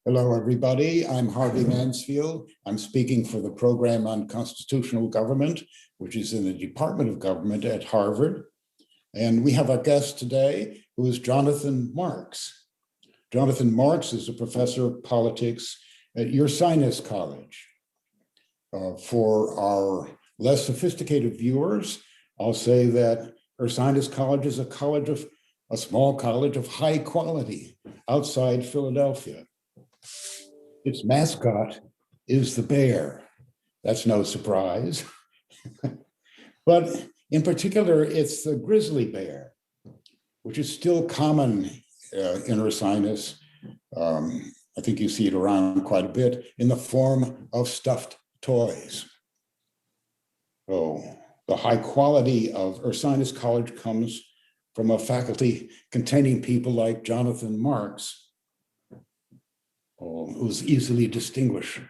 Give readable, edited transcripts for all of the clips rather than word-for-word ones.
Hello, everybody. I'm Harvey Mansfield. I'm speaking for the program on constitutional government, which is in the Department of Government at Harvard. And we have our guest today, who is Jonathan Marks. Jonathan Marks is a professor of politics at Ursinus College. For our less sophisticated viewers, I'll say that Ursinus College is a small college of high quality outside Philadelphia. Its mascot is the bear. That's no surprise. But in particular, it's the grizzly bear, which is still common in Ursinus. I think you see it around quite a bit in the form of stuffed toys. So the high quality of Ursinus College comes from a faculty containing people like Jonathan Marks, who's easily distinguishable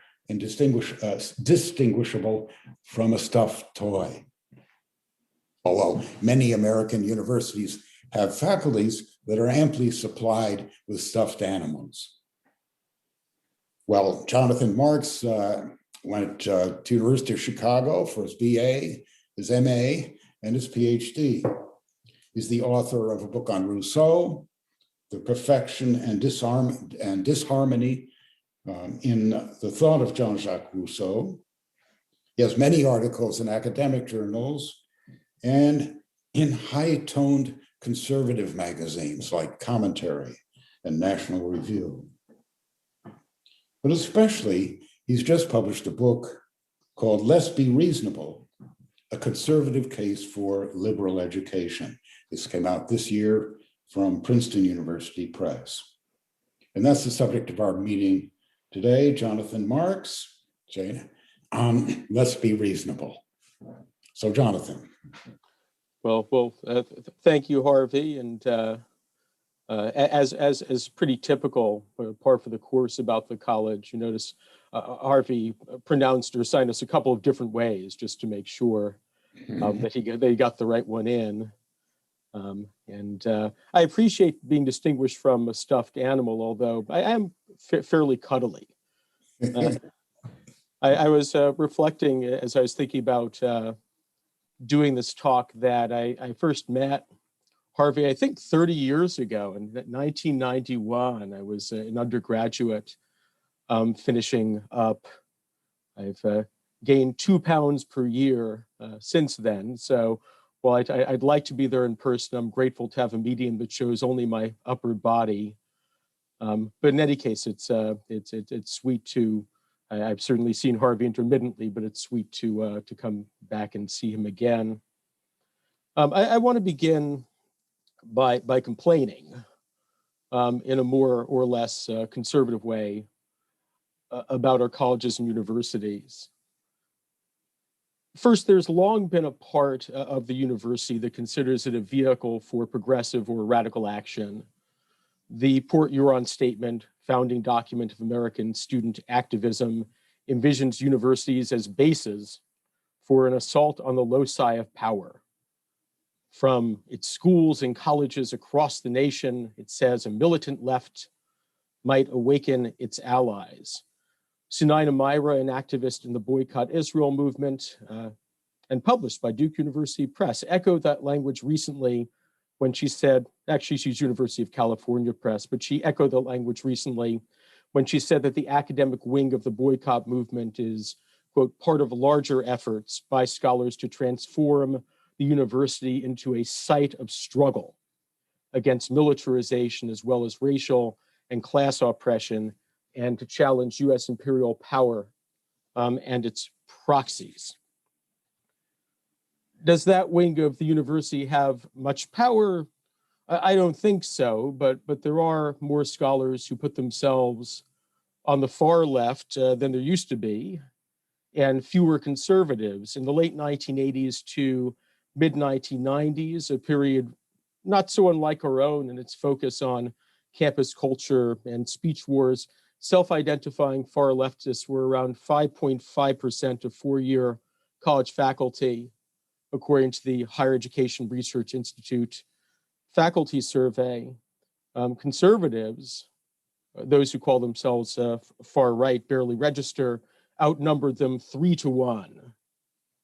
from a stuffed toy. Although many American universities have faculties that are amply supplied with stuffed animals. Well, Jonathan Marks went to University of Chicago for his BA, his MA, and his PhD. He's the author of a book on Rousseau, the Perfection and Disharmony in the Thought of Jean-Jacques Rousseau. He has many articles in academic journals and in high-toned conservative magazines like Commentary and National Review. But especially, he's just published a book called Let's Be Reasonable, a conservative case for liberal education. This came out this year from Princeton University Press. And that's the subject of our meeting today, Jonathan Marks, Jane, Let's Be Reasonable. So Jonathan. Well, thank you, Harvey. And as pretty typical par for the course about the college, you notice Harvey pronounced Ursinus a couple of different ways just to make sure that they got the right one in. I appreciate being distinguished from a stuffed animal, although I am fairly cuddly. I was reflecting as I was thinking about doing this talk that I first met Harvey, I think 30 years ago in 1991. I was an undergraduate finishing up. I've gained 2 pounds per year since then. So while I'd like to be there in person, I'm grateful to have a medium that shows only my upper body. But in any case, it's sweet to. I've certainly seen Harvey intermittently, but it's sweet to come back and see him again. I want to begin by complaining in a more or less conservative way about our colleges and universities. First, there's long been a part of the university that considers it a vehicle for progressive or radical action. The Port Huron Statement, founding document of American student activism, envisions universities as bases for an assault on the loci of power. From its schools and colleges across the nation, it says a militant left might awaken its allies. Sunaina Myra, an activist in the Boycott Israel movement, and published by Duke University Press, echoed that language recently when she said, actually she's University of California Press, but she echoed the language recently when she said that the academic wing of the boycott movement is, quote, part of larger efforts by scholars to transform the university into a site of struggle against militarization as well as racial and class oppression, and to challenge US imperial power and its proxies. Does that wing of the university have much power? I don't think so, but there are more scholars who put themselves on the far left than there used to be, and fewer conservatives. In the late 1980s to mid-1990s, a period not so unlike our own in its focus on campus culture and speech wars, self-identifying far leftists were around 5.5% of four-year college faculty, according to the Higher Education Research Institute faculty survey. Conservatives those who call themselves far right barely register, outnumbered them 3-1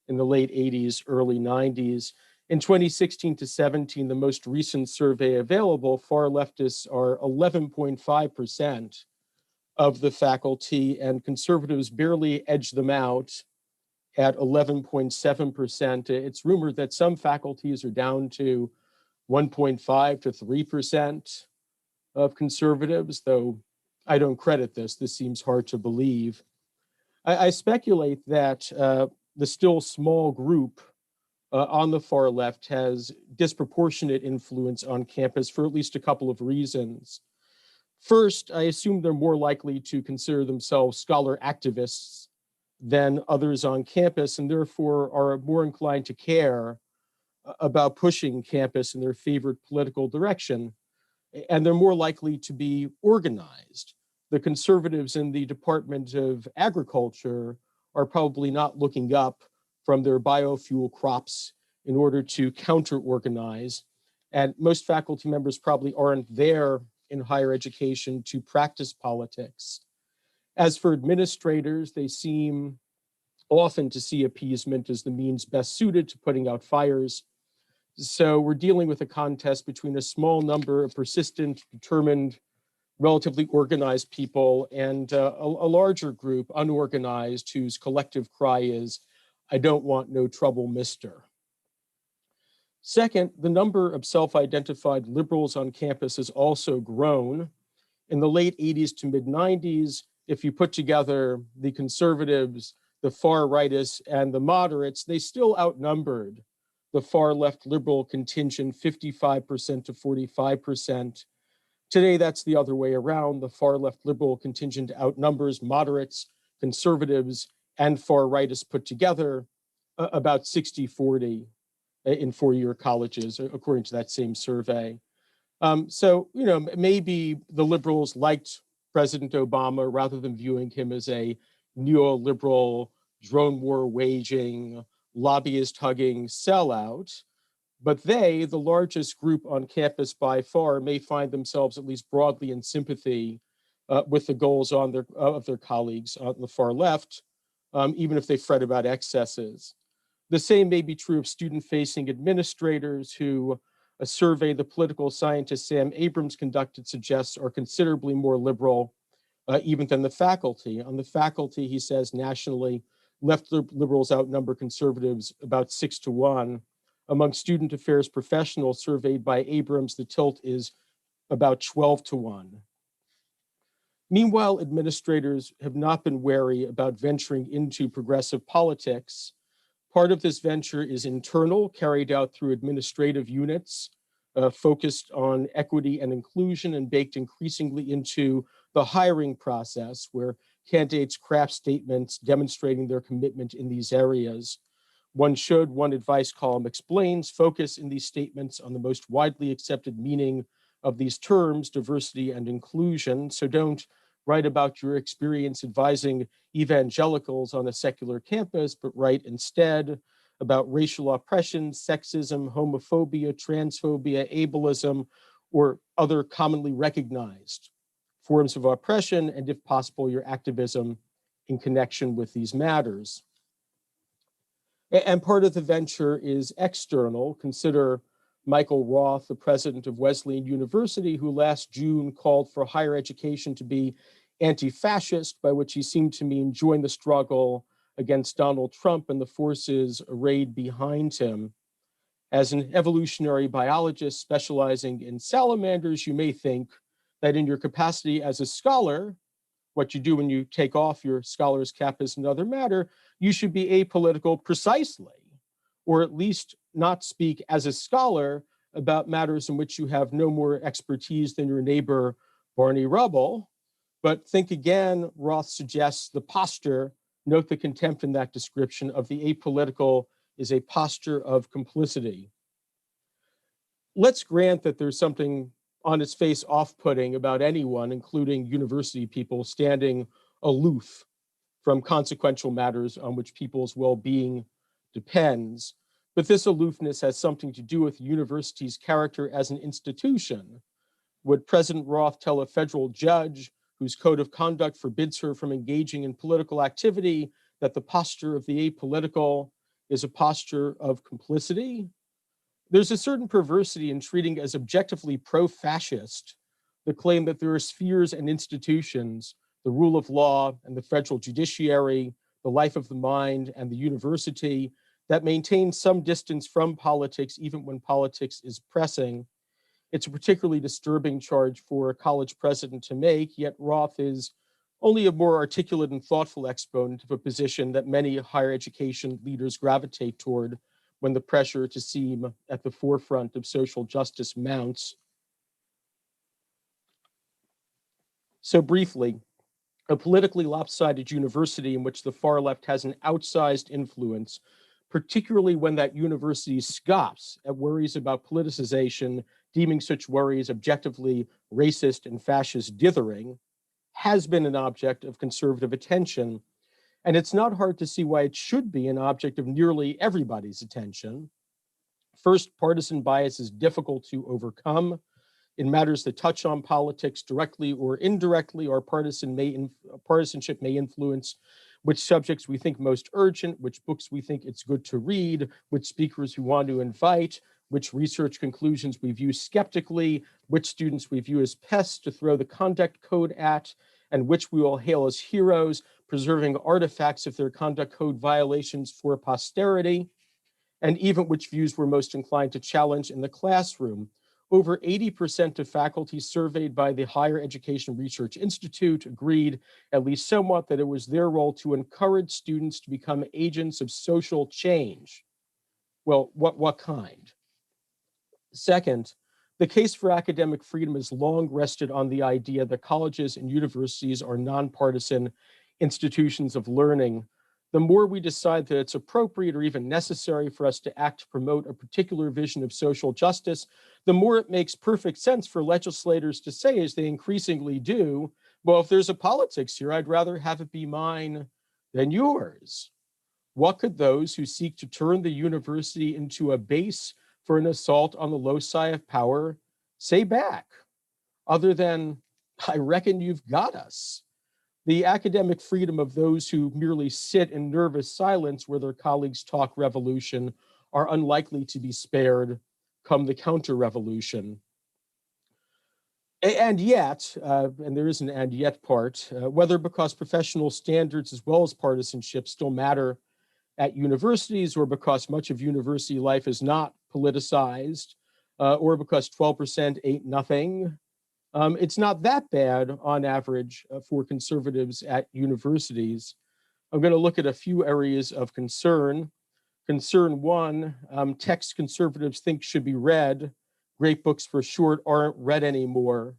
in the late 80s, early 90s. In 2016 to 17, the most recent survey available, far leftists are 11.5% of the faculty, and conservatives barely edge them out at 11.7%. It's rumored that some faculties are down to 1.5 to 3% of conservatives, though I don't credit this. This seems hard to believe. I speculate that the still small group on the far left has disproportionate influence on campus for at least a couple of reasons. First, I assume they're more likely to consider themselves scholar activists than others on campus, and therefore are more inclined to care about pushing campus in their favorite political direction, and they're more likely to be organized. The conservatives in the Department of Agriculture are probably not looking up from their biofuel crops in order to counter-organize, and most faculty members probably aren't there in higher education to practice politics. As for administrators, they seem often to see appeasement as the means best suited to putting out fires. So we're dealing with a contest between a small number of persistent, determined, relatively organized people and a larger group, unorganized, whose collective cry is, "I don't want no trouble, mister." Second, the number of self-identified liberals on campus has also grown. In the late 80s to mid-90s, if you put together the conservatives, the far rightists, and the moderates, they still outnumbered the far left liberal contingent 55% to 45%. Today, that's the other way around. The far left liberal contingent outnumbers moderates, conservatives, and far rightists put together about 60-40 in four-year colleges, according to that same survey. So, maybe the liberals liked President Obama rather than viewing him as a neoliberal, drone war waging, lobbyist hugging sellout. But they, the largest group on campus by far, may find themselves at least broadly in sympathy with the goals of their colleagues on the far left, even if they fret about excesses. The same may be true of student-facing administrators who a survey the political scientist Sam Abrams conducted suggests are considerably more liberal even than the faculty. On the faculty, he says nationally, left liberals outnumber conservatives about 6-1. Among student affairs professionals surveyed by Abrams, the tilt is about 12-1. Meanwhile, administrators have not been wary about venturing into progressive politics. Part of this venture is internal, carried out through administrative units, focused on equity and inclusion and baked increasingly into the hiring process, where candidates craft statements demonstrating their commitment in these areas. One advice column explains, focus in these statements on the most widely accepted meaning of these terms, diversity and inclusion. So don't write about your experience advising evangelicals on a secular campus, but write instead about racial oppression, sexism, homophobia, transphobia, ableism, or other commonly recognized forms of oppression, and if possible, your activism in connection with these matters. And part of the venture is external. Consider Michael Roth, the president of Wesleyan University, who last June called for higher education to be anti-fascist, by which he seemed to mean join the struggle against Donald Trump and the forces arrayed behind him. As an evolutionary biologist specializing in salamanders, you may think that in your capacity as a scholar, what you do when you take off your scholar's cap is another matter, you should be apolitical precisely, or at least not speak as a scholar about matters in which you have no more expertise than your neighbor, Barney Rubble. But think again, Roth suggests the posture, note the contempt in that description of the apolitical is a posture of complicity. Let's grant that there's something on its face off-putting about anyone, including university people, standing aloof from consequential matters on which people's well-being depends. But this aloofness has something to do with the university's character as an institution. Would President Roth tell a federal judge whose code of conduct forbids her from engaging in political activity, that the posture of the apolitical is a posture of complicity. There's a certain perversity in treating as objectively pro-fascist the claim that there are spheres and institutions, the rule of law and the federal judiciary, the life of the mind and the university, that maintain some distance from politics even when politics is pressing. It's a particularly disturbing charge for a college president to make, yet Roth is only a more articulate and thoughtful exponent of a position that many higher education leaders gravitate toward when the pressure to seem at the forefront of social justice mounts. So briefly, a politically lopsided university in which the far left has an outsized influence, particularly when that university scoffs at worries about politicization, deeming such worries objectively racist and fascist dithering, has been an object of conservative attention. And it's not hard to see why it should be an object of nearly everybody's attention. First, partisan bias is difficult to overcome. In matters that touch on politics directly or indirectly, our partisanship may influence which subjects we think most urgent, which books we think it's good to read, which speakers we want to invite, which research conclusions we view skeptically, which students we view as pests to throw the conduct code at, and which we will hail as heroes, preserving artifacts of their conduct code violations for posterity, and even which views we're most inclined to challenge in the classroom. Over 80% of faculty surveyed by the Higher Education Research Institute agreed, at least somewhat, that it was their role to encourage students to become agents of social change. Well, what kind? Second, the case for academic freedom has long rested on the idea that colleges and universities are nonpartisan institutions of learning. The more we decide that it's appropriate or even necessary for us to act to promote a particular vision of social justice, the more it makes perfect sense for legislators to say, as they increasingly do, well, if there's a politics here, I'd rather have it be mine than yours. What could those who seek to turn the university into a base for an assault on the loci of power say back, other than, I reckon you've got us? The academic freedom of those who merely sit in nervous silence where their colleagues talk revolution are unlikely to be spared come the counter-revolution. And yet, and there is an and yet part, whether because professional standards as well as partisanship still matter at universities, or because much of university life is not politicized, or because 12% ain't nothing, it's not that bad on average for conservatives at universities. I'm going to look at a few areas of concern. Concern one, texts conservatives think should be read. Great books for short aren't read anymore.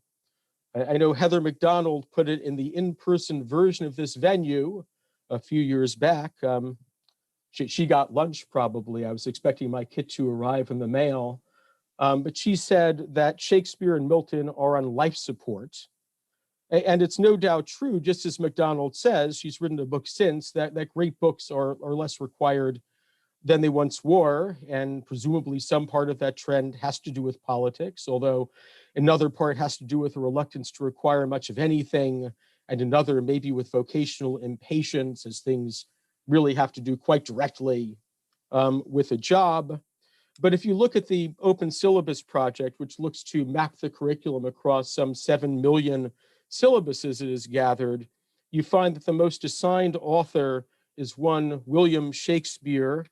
I know Heather McDonald put it in the in-person version of this venue a few years back. She got lunch probably. I was expecting my kit to arrive in the mail. But she said that Shakespeare and Milton are on life support. And it's no doubt true, just as McDonald says, she's written a book since, that great books are less required than they once were. And presumably some part of that trend has to do with politics, although another part has to do with a reluctance to require much of anything, and another maybe with vocational impatience, as things really have to do quite directly with a job. But if you look at the Open Syllabus Project, which looks to map the curriculum across some 7 million syllabuses it has gathered, you find that the most assigned author is one William Shakespeare.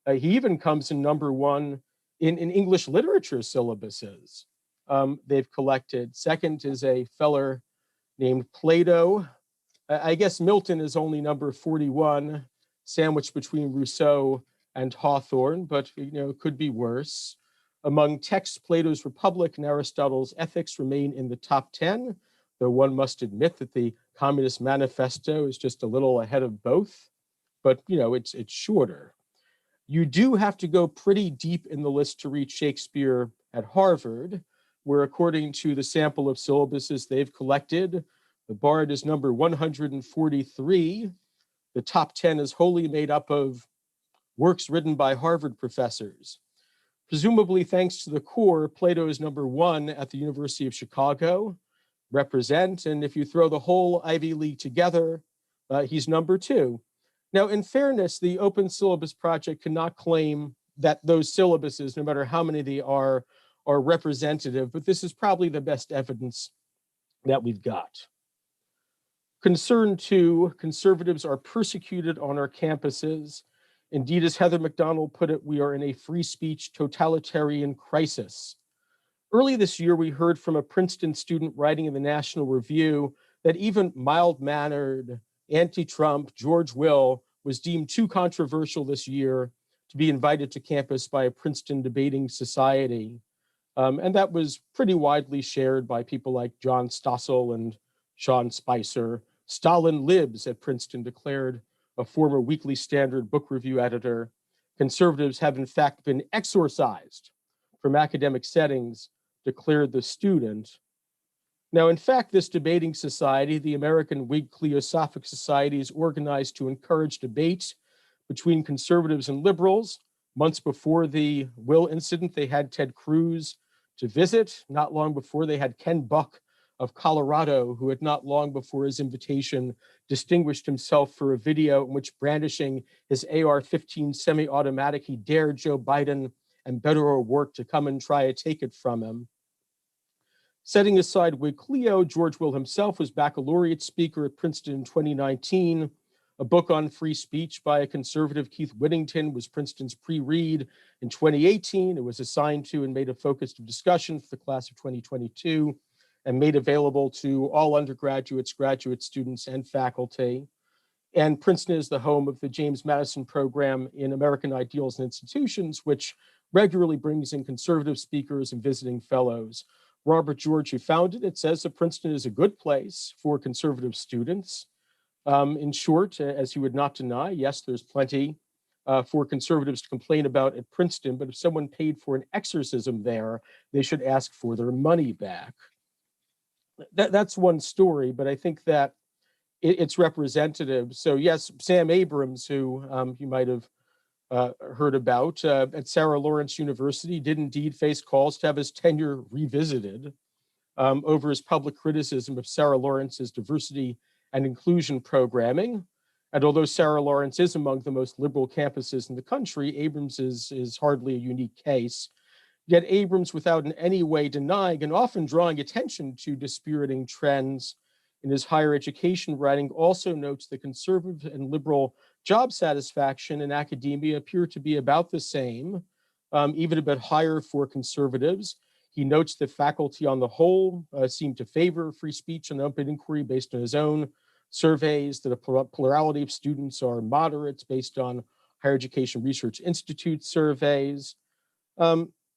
He even comes in number one in English literature syllabuses they've collected. Second is a feller named Plato. I guess Milton is only number 41, sandwiched between Rousseau and Hawthorne, but it could be worse. Among texts, Plato's Republic and Aristotle's Ethics remain in the top 10, though one must admit that the Communist Manifesto is just a little ahead of both, but it's shorter. You do have to go pretty deep in the list to reach Shakespeare at Harvard, where according to the sample of syllabuses they've collected, the Bard is number 143. The top 10 is wholly made up of works written by Harvard professors. Presumably thanks to the core, Plato is number one at the University of Chicago, represent. And if you throw the whole Ivy League together, he's number 2. Now, in fairness, the Open Syllabus Project cannot claim that those syllabuses, no matter how many they are representative, but this is probably the best evidence that we've got. Concern 2, conservatives are persecuted on our campuses. Indeed, as Heather McDonald put it, we are in a free speech totalitarian crisis. Early this year, we heard from a Princeton student writing in the National Review that even mild-mannered, anti-Trump George Will was deemed too controversial this year to be invited to campus by a Princeton debating society. And that was pretty widely shared by people like John Stossel and Sean Spicer. Stalin Libs at Princeton declared, a former Weekly Standard book review editor. Conservatives have in fact been exorcised from academic settings, declared the student. Now, in fact, this debating society, the American Whig Cliosophic Society, is organized to encourage debate between conservatives and liberals. Months before the Will incident, they had Ted Cruz to visit. Not long before, they had Ken Buck of Colorado, who had not long before his invitation distinguished himself for a video in which, brandishing his AR-15 semi-automatic, he dared Joe Biden and Beto O'Rourke to come and try to take it from him. Setting aside Whig Clio, George Will himself was baccalaureate speaker at Princeton in 2019. A book on free speech by a conservative, Keith Whittington, was Princeton's pre-read in 2018. It was assigned to and made a focus of discussion for the class of 2022 and made available to all undergraduates, graduate students, and faculty. And Princeton is the home of the James Madison Program in American Ideals and Institutions, which regularly brings in conservative speakers and visiting fellows. Robert George, who founded it, says that Princeton is a good place for conservative students. In short, as he would not deny, yes, there's plenty for conservatives to complain about at Princeton, but if someone paid for an exorcism there, they should ask for their money back. That's one story, but I think that it's representative. So yes, Sam Abrams, who you might have heard about at Sarah Lawrence University, did indeed face calls to have his tenure revisited over his public criticism of Sarah Lawrence's diversity and inclusion programming. And although Sarah Lawrence is among the most liberal campuses in the country, Abrams is hardly a unique case. Yet Abrams, without in any way denying and often drawing attention to dispiriting trends in his higher education writing, also notes that conservative and liberal job satisfaction in academia appear to be about the same, even a bit higher for conservatives. He notes that faculty on the whole seem to favor free speech and open inquiry based on his own surveys, that a plurality of students are moderates based on Higher Education Research Institute surveys.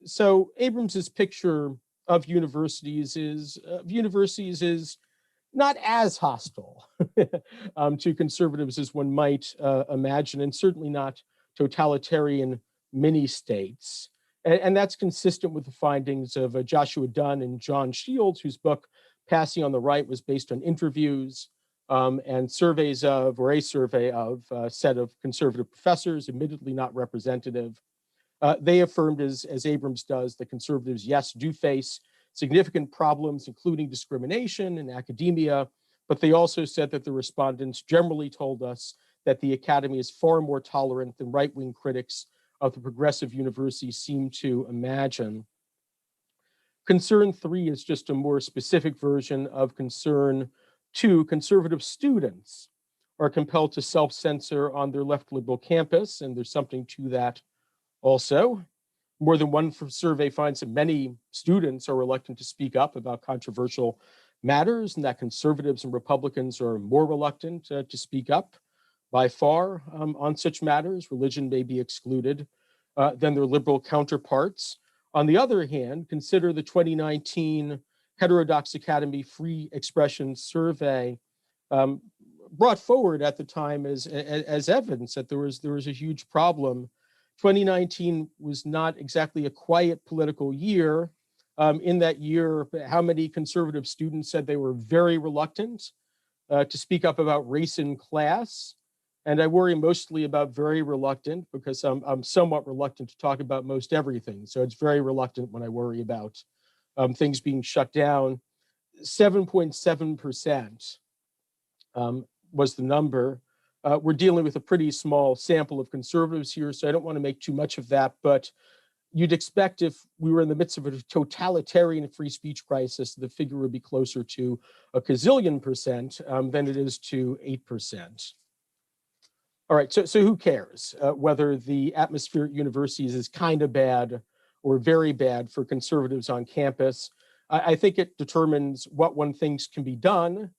So Abrams's picture of universities is not as hostile to conservatives as one might imagine, and certainly not totalitarian mini-states. And that's consistent with the findings of Joshua Dunn and John Shields, whose book, Passing on the Right, was based on interviews and surveys of, or a survey of, a set of conservative professors, admittedly not representative. They affirmed, as Abrams does, that conservatives, yes, do face significant problems, including discrimination in academia, but they also said that the respondents generally told us that the academy is far more tolerant than right-wing critics of the progressive university seem to imagine. Concern 3 is just a more specific version of concern 2. Conservative students are compelled to self-censor on their left liberal campus, and there's something to that also. More than one survey finds that many students are reluctant to speak up about controversial matters, and that conservatives and Republicans are more reluctant to speak up by far on such matters. Religion may be excluded than their liberal counterparts. On the other hand, consider the 2019 Heterodox Academy Free Expression Survey, brought forward at the time as evidence that there was a huge problem. 2019 was not exactly a quiet political year. In that year, how many conservative students said they were very reluctant to speak up about race and class? And I worry mostly about very reluctant, because I'm somewhat reluctant to talk about most everything. So it's very reluctant when I worry about things being shut down. 7.7% was the number. We're dealing with a pretty small sample of conservatives here, so I don't want to make too much of that, but you'd expect if we were in the midst of a totalitarian free speech crisis, the figure would be closer to a gazillion percent than it is to 8%. All right, so who cares whether the atmosphere at universities is kind of bad or very bad for conservatives on campus? I think it determines what one thinks can be done.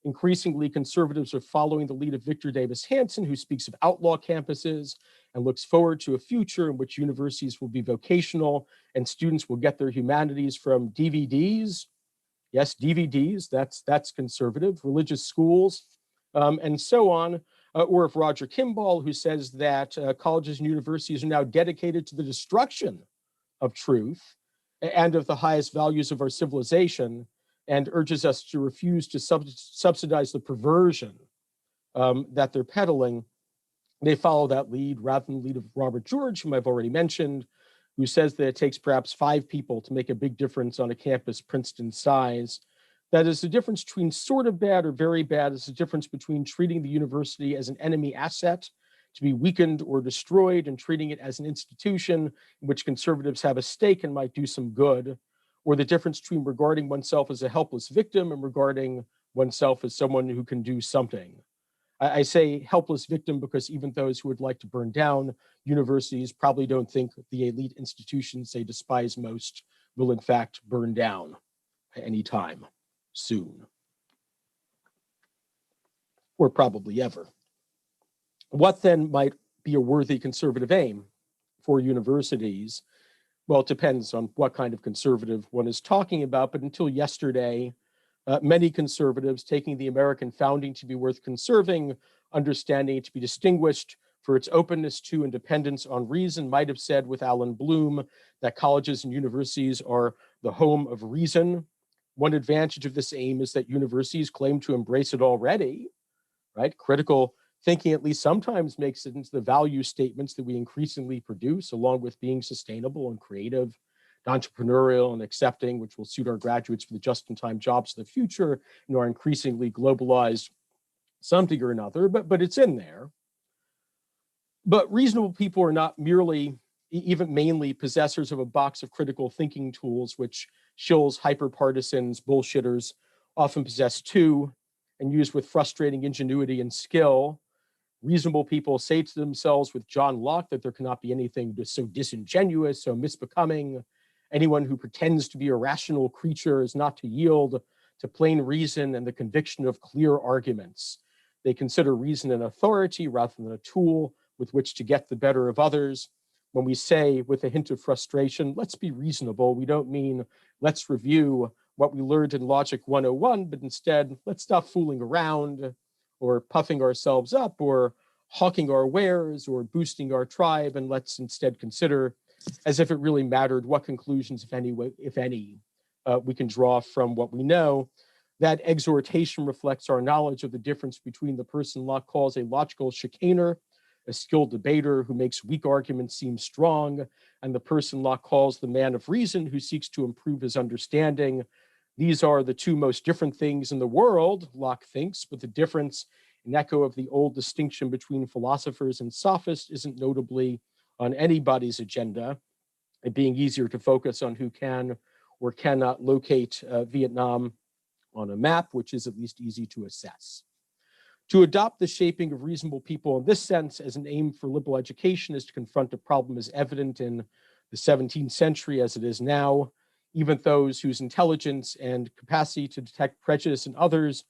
Increasingly, conservatives are following the lead of Victor Davis Hanson, who speaks of outlaw campuses and looks forward to a future in which universities will be vocational and students will get their humanities from DVDs. Yes, DVDs, that's conservative, religious schools, and so on. Or if Roger Kimball, who says that colleges and universities are now dedicated to the destruction of truth and of the highest values of our civilization, and urges us to refuse to subsidize the perversion that they're peddling, they follow that lead rather than the lead of Robert George, whom I've already mentioned, who says that it takes perhaps 5 people to make a big difference on a campus Princeton size. That is, the difference between sort of bad or very bad is the difference between treating the university as an enemy asset to be weakened or destroyed and treating it as an institution in which conservatives have a stake and might do some good, or the difference between regarding oneself as a helpless victim and regarding oneself as someone who can do something. I say helpless victim because even those who would like to burn down universities probably don't think the elite institutions they despise most will in fact burn down anytime soon, or probably ever. What then might be a worthy conservative aim for universities? Well, it depends on what kind of conservative one is talking about, but until yesterday, many conservatives, taking the American founding to be worth conserving, understanding it to be distinguished for its openness to and dependence on reason, might have said with Alan Bloom that colleges and universities are the home of reason. One advantage of this aim is that universities claim to embrace it already, right? Critical thinking at least sometimes makes it into the value statements that we increasingly produce, along with being sustainable and creative, entrepreneurial and accepting, which will suit our graduates for the just-in-time jobs of the future in our increasingly globalized something or another, but it's in there. But reasonable people are not merely, even mainly, possessors of a box of critical thinking tools, which shills, hyper-partisans, bullshitters often possess too, and use with frustrating ingenuity and skill. Reasonable people say to themselves with John Locke that there cannot be anything so disingenuous, so misbecoming. Anyone who pretends to be a rational creature is not to yield to plain reason and the conviction of clear arguments. They consider reason an authority rather than a tool with which to get the better of others. When we say, with a hint of frustration, let's be reasonable, we don't mean let's review what we learned in Logic 101, but instead, let's stop fooling around or puffing ourselves up or hawking our wares or boosting our tribe, and let's instead consider, as if it really mattered, what conclusions, if any, we can draw from what we know. That exhortation reflects our knowledge of the difference between the person Locke calls a logical chicaner, a skilled debater who makes weak arguments seem strong, and the person Locke calls the man of reason who seeks to improve his understanding. These are the two most different things in the world, Locke thinks, but the difference, an echo of the old distinction between philosophers and sophists, isn't notably on anybody's agenda, it being easier to focus on who can or cannot locate Vietnam on a map, which is at least easy to assess. To adopt the shaping of reasonable people in this sense as an aim for liberal education is to confront a problem as evident in the 17th century as it is now. Even those whose intelligence and capacity to detect prejudice in others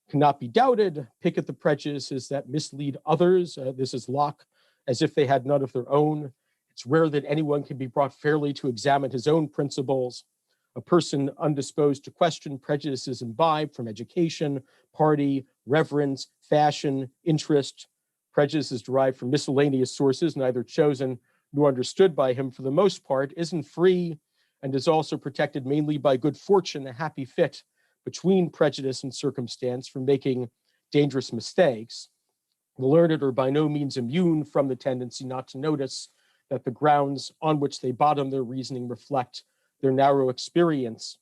cannot be doubted pick at the prejudices that mislead others. This is Locke, as if they had none of their own. It's rare that anyone can be brought fairly to examine his own principles. A person undisposed to question prejudices imbibed from education, party, reverence, fashion, interest. Prejudice is derived from miscellaneous sources, neither chosen nor understood by him for the most part, isn't free, and is also protected mainly by good fortune, a happy fit between prejudice and circumstance from making dangerous mistakes. The learned are by no means immune from the tendency not to notice that the grounds on which they bottom their reasoning reflect their narrow experience.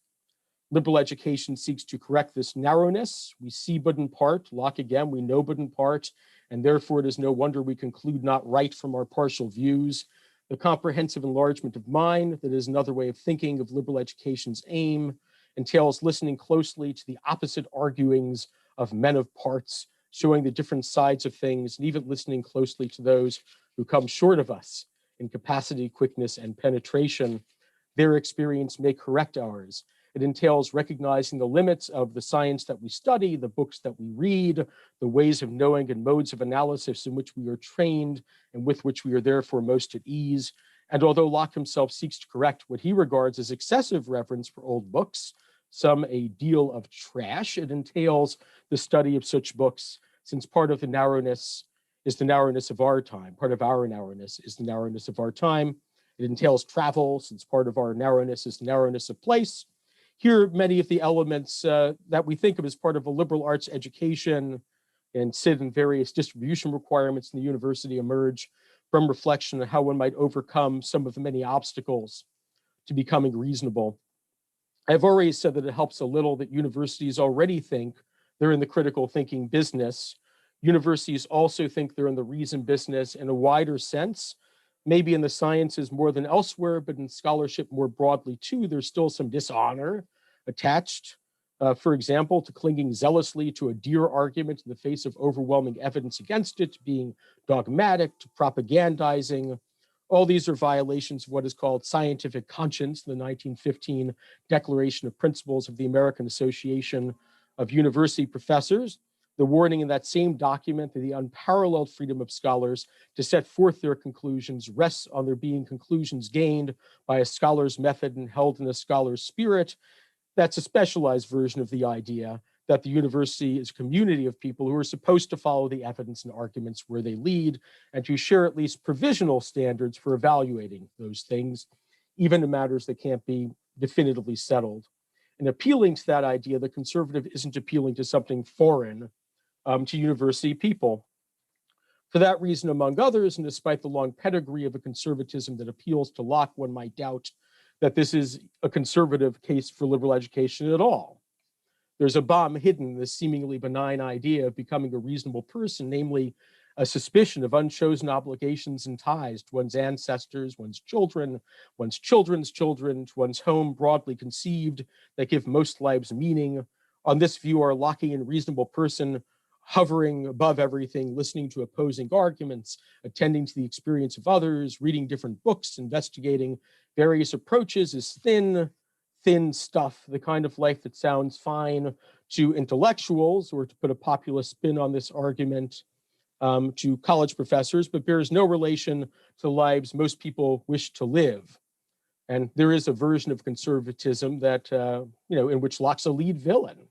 Liberal education seeks to correct this narrowness. We see but in part, Locke again, we know but in part, and therefore it is no wonder we conclude not right from our partial views. The comprehensive enlargement of mind, that is another way of thinking of liberal education's aim, entails listening closely to the opposite arguings of men of parts, showing the different sides of things, and even listening closely to those who come short of us in capacity, quickness, and penetration. Their experience may correct ours. It entails recognizing the limits of the science that we study, the books that we read, the ways of knowing and modes of analysis in which we are trained and with which we are therefore most at ease. And although Locke himself seeks to correct what he regards as excessive reverence for old books, some a deal of trash, it entails the study of such books, since part of the narrowness is the narrowness of our time. Part of our narrowness is the narrowness of our time. It entails travel, since part of our narrowness is the narrowness of place. Here, many of the elements that we think of as part of a liberal arts education and sit in various distribution requirements in the university emerge from reflection on how one might overcome some of the many obstacles to becoming reasonable. I've already said that it helps a little that universities already think they're in the critical thinking business. Universities also think they're in the reason business in a wider sense, maybe in the sciences more than elsewhere, but in scholarship more broadly too. There's still some dishonor attached, for example, to clinging zealously to a dear argument in the face of overwhelming evidence against it, to being dogmatic, to propagandizing. All these are violations of what is called scientific conscience, the 1915 Declaration of Principles of the American Association of University Professors. The warning in that same document that the unparalleled freedom of scholars to set forth their conclusions rests on there being conclusions gained by a scholar's method and held in a scholar's spirit. That's a specialized version of the idea that the university is a community of people who are supposed to follow the evidence and arguments where they lead and to share at least provisional standards for evaluating those things, even in matters that can't be definitively settled. In appealing to that idea, the conservative isn't appealing to something foreign to university people. For that reason, among others, and despite the long pedigree of a conservatism that appeals to Locke, one might doubt that this is a conservative case for liberal education at all. There's a bomb hidden in this seemingly benign idea of becoming a reasonable person, namely a suspicion of unchosen obligations and ties to one's ancestors, one's children's children, to one's home broadly conceived that give most lives meaning. On this view, our Lockean reasonable person hovering above everything, listening to opposing arguments, attending to the experience of others, reading different books, investigating various approaches is thin stuff, the kind of life that sounds fine to intellectuals, or to put a populist spin on this argument, to college professors, but bears no relation to the lives most people wish to live. And there is a version of conservatism that, in which Locke's a lead villain.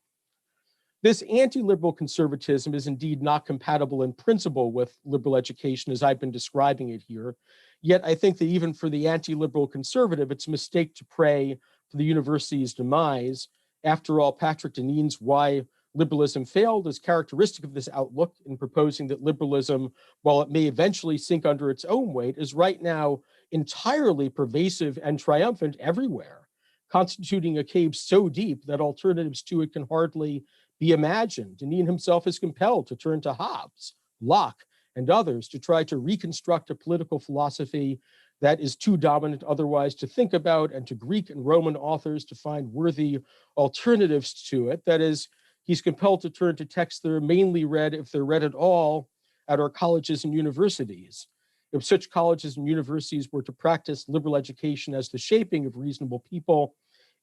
This anti-liberal conservatism is indeed not compatible in principle with liberal education as I've been describing it here. Yet I think that even for the anti-liberal conservative, it's a mistake to pray for the university's demise. After all, Patrick Deneen's Why Liberalism Failed is characteristic of this outlook in proposing that liberalism, while it may eventually sink under its own weight, is right now entirely pervasive and triumphant everywhere, constituting a cave so deep that alternatives to it can hardly be imagined. Deneen himself is compelled to turn to Hobbes, Locke, and others to try to reconstruct a political philosophy that is too dominant otherwise to think about, and to Greek and Roman authors to find worthy alternatives to it. That is, he's compelled to turn to texts that are mainly read, if they're read at all, at our colleges and universities. If such colleges and universities were to practice liberal education as the shaping of reasonable people,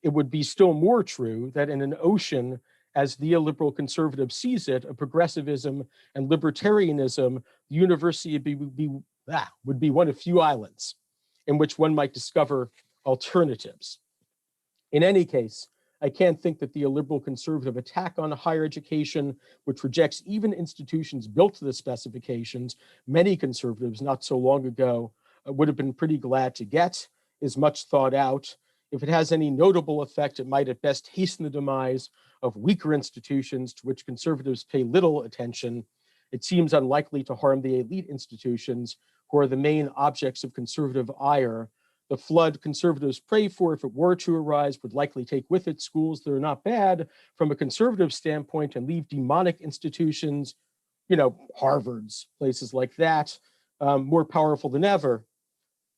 it would be still more true that in an ocean, as the illiberal conservative sees it, of progressivism and libertarianism, the university would be one of few islands in which one might discover alternatives. In any case, I can't think that the illiberal conservative attack on higher education, which rejects even institutions built to the specifications many conservatives not so long ago would have been pretty glad to get, is much thought out. If it has any notable effect, it might at best hasten the demise of weaker institutions to which conservatives pay little attention. It seems unlikely to harm the elite institutions, who are the main objects of conservative ire. The flood conservatives pray for, if it were to arise, would likely take with it schools that are not bad from a conservative standpoint and leave demonic institutions, Harvards, places like that, more powerful than ever.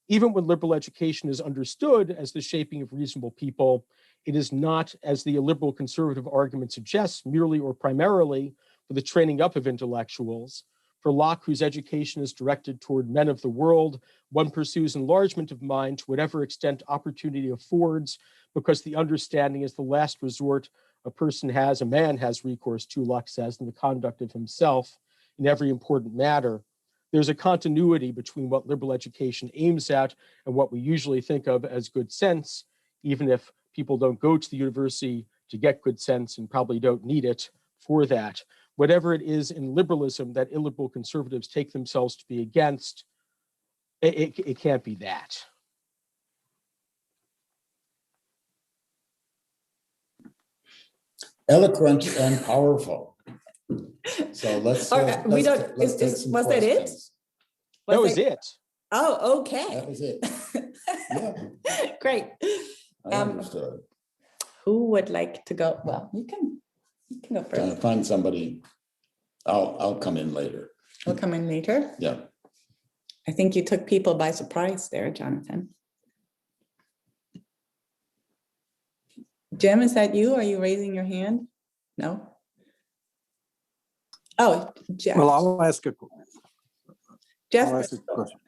Even when liberal education is understood as the shaping of reasonable people, it is not, as the illiberal conservative argument suggests, merely or primarily for the training up of intellectuals. For Locke, whose education is directed toward men of the world, one pursues enlargement of mind to whatever extent opportunity affords, because the understanding is the last resort a man has recourse to, Locke says, in the conduct of himself in every important matter. There's a continuity between what liberal education aims at and what we usually think of as good sense, even if people don't go to the university to get good sense and probably don't need it for that. Whatever it is in liberalism that illiberal conservatives take themselves to be against, it can't be that. Eloquent and powerful. So let's. Was that it? That was it. Oh, okay. That was it. Yeah. Great. I understood. Who would like to go? Well, you can go Trying to first. find somebody. I'll come in later. We'll come in later. Yeah. I think you took people by surprise there, Jonathan. Jim, is that you? Are you raising your hand? No. Oh, Jeff. Well, I'll ask a Jeff. question.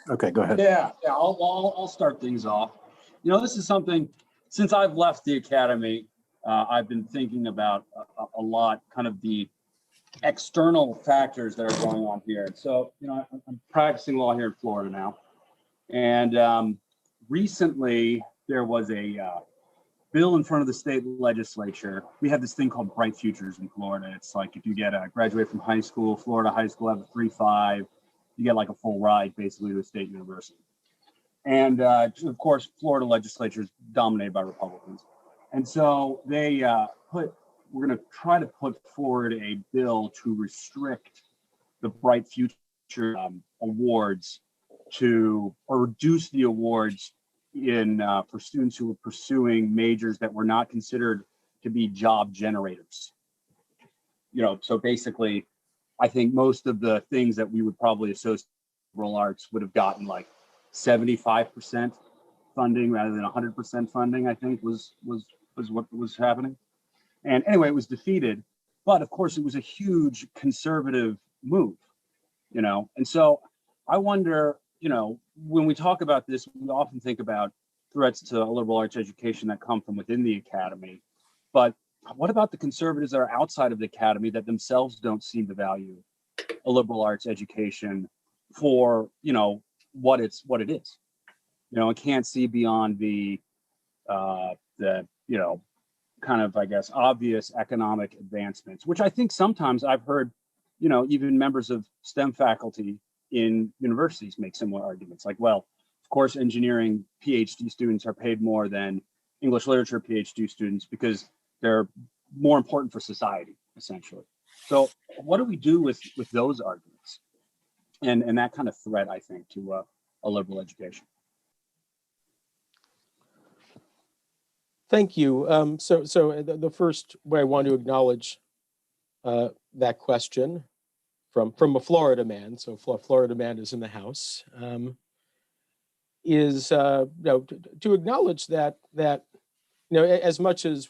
Okay, go ahead. Yeah, I'll start things off. This is something, since I've left the academy, I've been thinking about a lot, kind of the external factors that are going on here. So, I'm practicing law here in Florida now. And recently there was a bill in front of the state legislature. We have this thing called Bright Futures in Florida. It's like if you graduate from high school, Florida high school, have a 3.5, you get like a full ride basically to a state university. And of course, Florida legislature is dominated by Republicans. And so we're going to try to put forward a bill to restrict the Bright Future awards or reduce the awards for students who were pursuing majors that were not considered to be job generators. So basically, I think most of the things that we would probably associate with liberal arts would have gotten like 75% funding rather than 100% funding, I think was what was happening. And anyway, it was defeated, but of course it was a huge conservative move, and so I wonder, when we talk about this, we often think about threats to liberal arts education that come from within the academy, but what about the conservatives that are outside of the academy that themselves don't seem to value a liberal arts education for, what it is, and can't see beyond the kind of, I guess, obvious economic advancements, which I think sometimes I've heard, even members of STEM faculty in universities make similar arguments. Like, well, of course, engineering PhD students are paid more than English literature PhD students because they're more important for society, essentially. So what do we do with those arguments and that kind of threat, I think, to a liberal education? Thank you. So the first way I want to acknowledge that question from a Florida man, so Florida man is in the house, is to acknowledge that as much as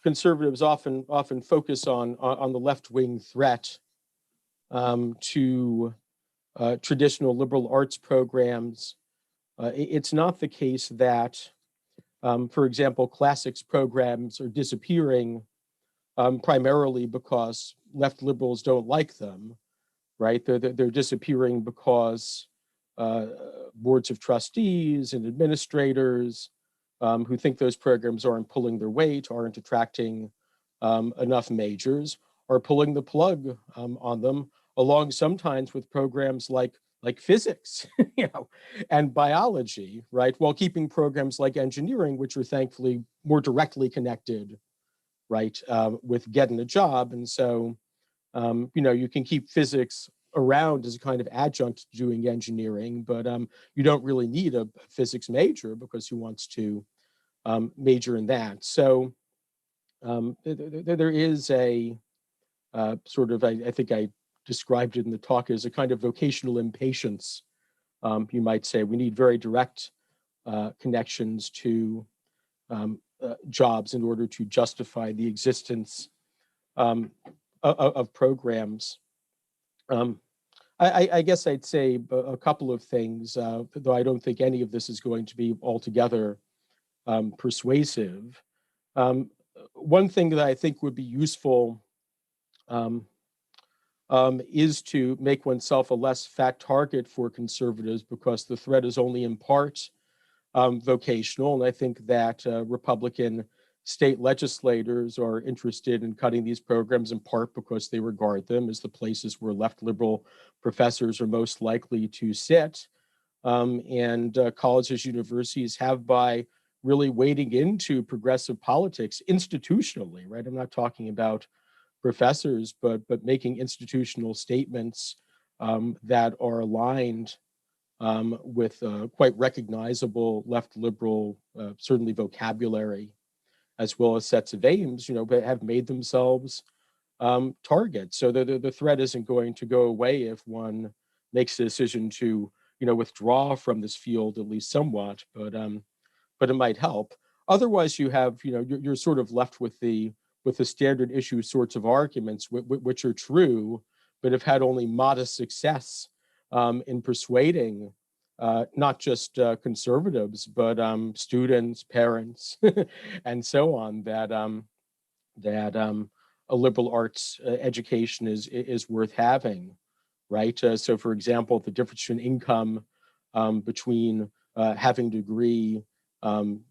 conservatives often focus on the left-wing threat to traditional liberal arts programs, it's not the case that, for example, classics programs are disappearing primarily because left liberals don't like them, right? They're disappearing because boards of trustees and administrators who think those programs aren't pulling their weight, aren't attracting enough majors, are pulling the plug on them, along sometimes with programs like physics, and biology, right? While keeping programs like engineering, which are thankfully more directly connected, right, with getting a job. And so, you can keep physics around as a kind of adjunct to doing engineering, but you don't really need a physics major because who wants to major in that? So there is a sort of, I think I described it in the talk as a kind of vocational impatience. You might say we need very direct connections to jobs in order to justify the existence of programs. I guess I'd say a couple of things, though I don't think any of this is going to be altogether persuasive. One thing that I think would be useful is to make oneself a less fat target for conservatives, because the threat is only in part vocational. And I think that Republican state legislators are interested in cutting these programs in part because they regard them as the places where left liberal professors are most likely to sit. And colleges, universities have, by really wading into progressive politics institutionally, right? I'm not talking about professors, but making institutional statements that are aligned with quite recognizable left liberal, certainly vocabulary, as well as sets of aims, but have made themselves targets. So the threat isn't going to go away if one makes the decision to, withdraw from this field at least somewhat, but it might help. Otherwise, you have, you're sort of left with the standard issue sorts of arguments, which are true, but have had only modest success in persuading not just conservatives, but students, parents, and so on, that a liberal arts education is worth having, right? So, for example, the difference in income between having a degree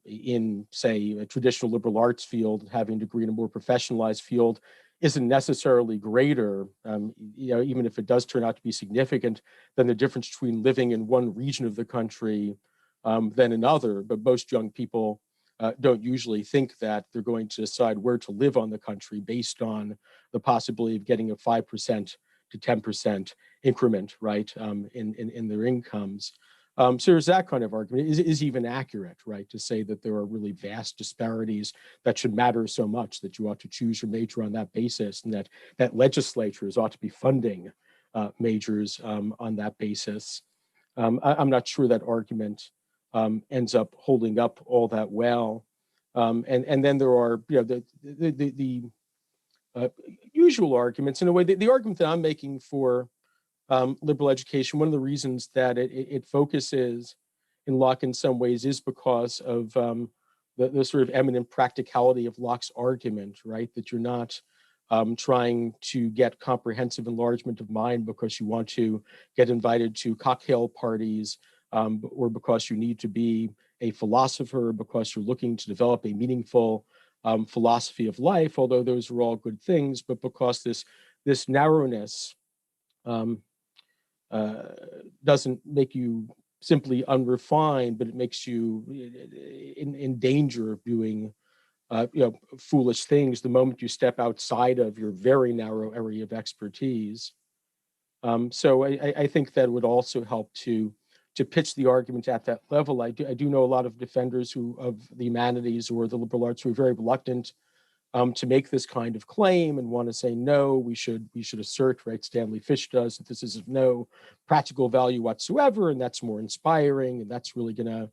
in, say, a traditional liberal arts field and having a degree in a more professionalized field isn't necessarily greater, even if it does turn out to be significant, than the difference between living in one region of the country than another. But most young people don't usually think that they're going to decide where to live on the country based on the possibility of getting a 5% to 10% increment, right, in their incomes. So there's that kind of argument. Is even accurate, right, to say that there are really vast disparities that should matter so much that you ought to choose your major on that basis, and that legislatures ought to be funding majors on that basis. I'm not sure that argument ends up holding up all that well. And then there are, the usual arguments. In a way, the argument that I'm making for liberal education, one of the reasons that it focuses in Locke in some ways is because of the sort of eminent practicality of Locke's argument, right? That you're not trying to get comprehensive enlargement of mind because you want to get invited to cocktail parties, or because you need to be a philosopher, because you're looking to develop a meaningful philosophy of life, although those are all good things, but because this narrowness doesn't make you simply unrefined, but it makes you in danger of doing foolish things the moment you step outside of your very narrow area of expertise. So I think that would also help to pitch the argument at that level. I do know a lot of defenders of the humanities or the liberal arts who are very reluctant to make this kind of claim and want to say, no, we should assert, right, Stanley Fish does, that this is of no practical value whatsoever, and that's more inspiring, and that's really gonna,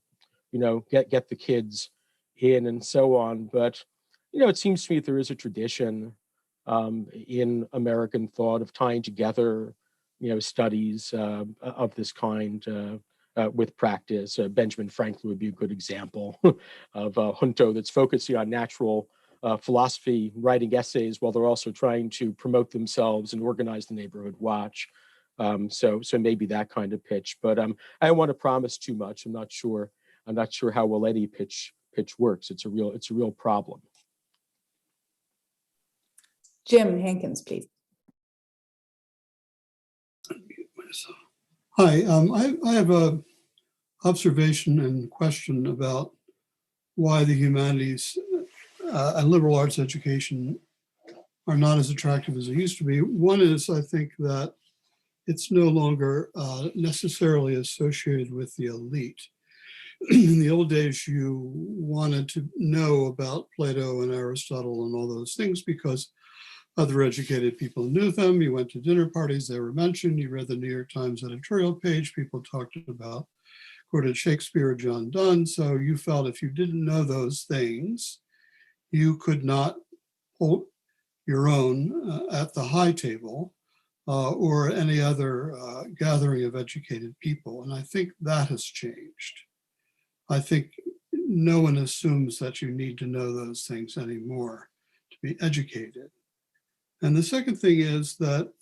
get the kids in and so on. But, it seems to me that there is a tradition in American thought of tying together, studies of this kind with practice. Benjamin Franklin would be a good example of a junto that's focusing on natural philosophy, writing essays while they're also trying to promote themselves and organize the neighborhood watch. So maybe that kind of pitch. But I don't want to promise too much. I'm not sure how well any pitch works. It's a real problem. Jim Hankins, please. Hi, I have a observation and question about why the humanities and liberal arts education are not as attractive as it used to be. One is, I think that it's no longer necessarily associated with the elite. In the old days, you wanted to know about Plato and Aristotle and all those things because other educated people knew them. You went to dinner parties, they were mentioned. You read the New York Times editorial page, people talked about, quoted Shakespeare, John Donne. So you felt if you didn't know those things, you could not hold your own at the high table or any other gathering of educated people. And I think that has changed. I think no one assumes that you need to know those things anymore to be educated. And the second thing is that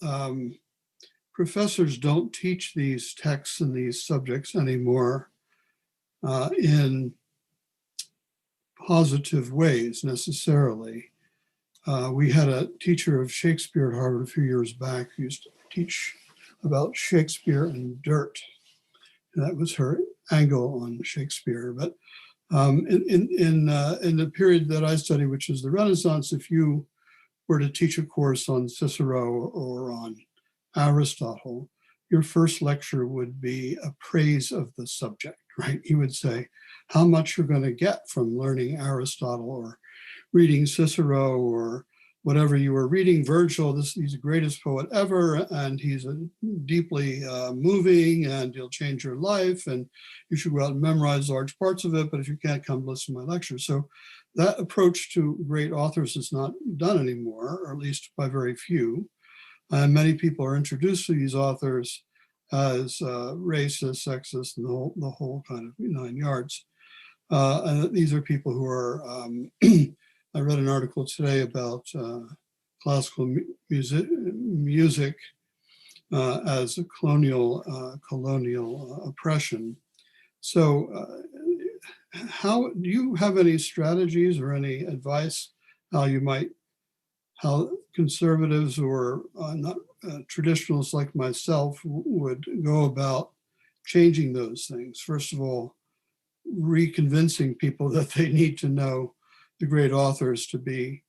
professors don't teach these texts and these subjects anymore in positive ways necessarily. We had a teacher of Shakespeare at Harvard a few years back who used to teach about Shakespeare and dirt. And that was her angle on Shakespeare. But in the period that I studied, which is the Renaissance, if you were to teach a course on Cicero or on Aristotle, your first lecture would be a praise of the subject, right? You would say how much you're going to get from learning Aristotle or reading Cicero or whatever you were reading. Virgil, he's the greatest poet ever, and he's deeply moving, and he'll change your life, and you should go out and memorize large parts of it, but if you can't, come listen to my lecture. So that approach to great authors is not done anymore, or at least by very few. And many people are introduced to these authors as racist, sexist, and the whole kind of 9 yards. And these are people who are, I read an article today about classical music as a colonial oppression. So how do you have any strategies or any advice how conservatives or not traditionalists like myself would go about changing those things? First of all, reconvincing people that they need to know the great authors to be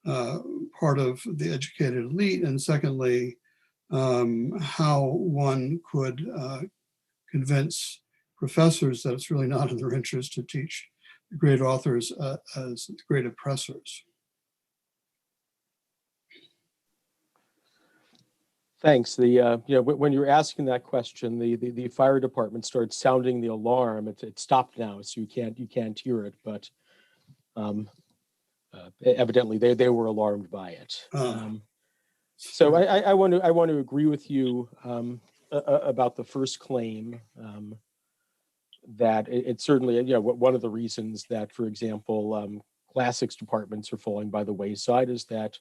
part of the educated elite. And secondly, how one could convince professors that it's really not in their interest to teach the great authors as great oppressors. Thanks. When you're asking that question, the fire department started sounding the alarm. It stopped now, so you can't hear it. But evidently, they were alarmed by it. So I want to agree with you about the first claim that it certainly, one of the reasons that, for example, classics departments are falling by the wayside is that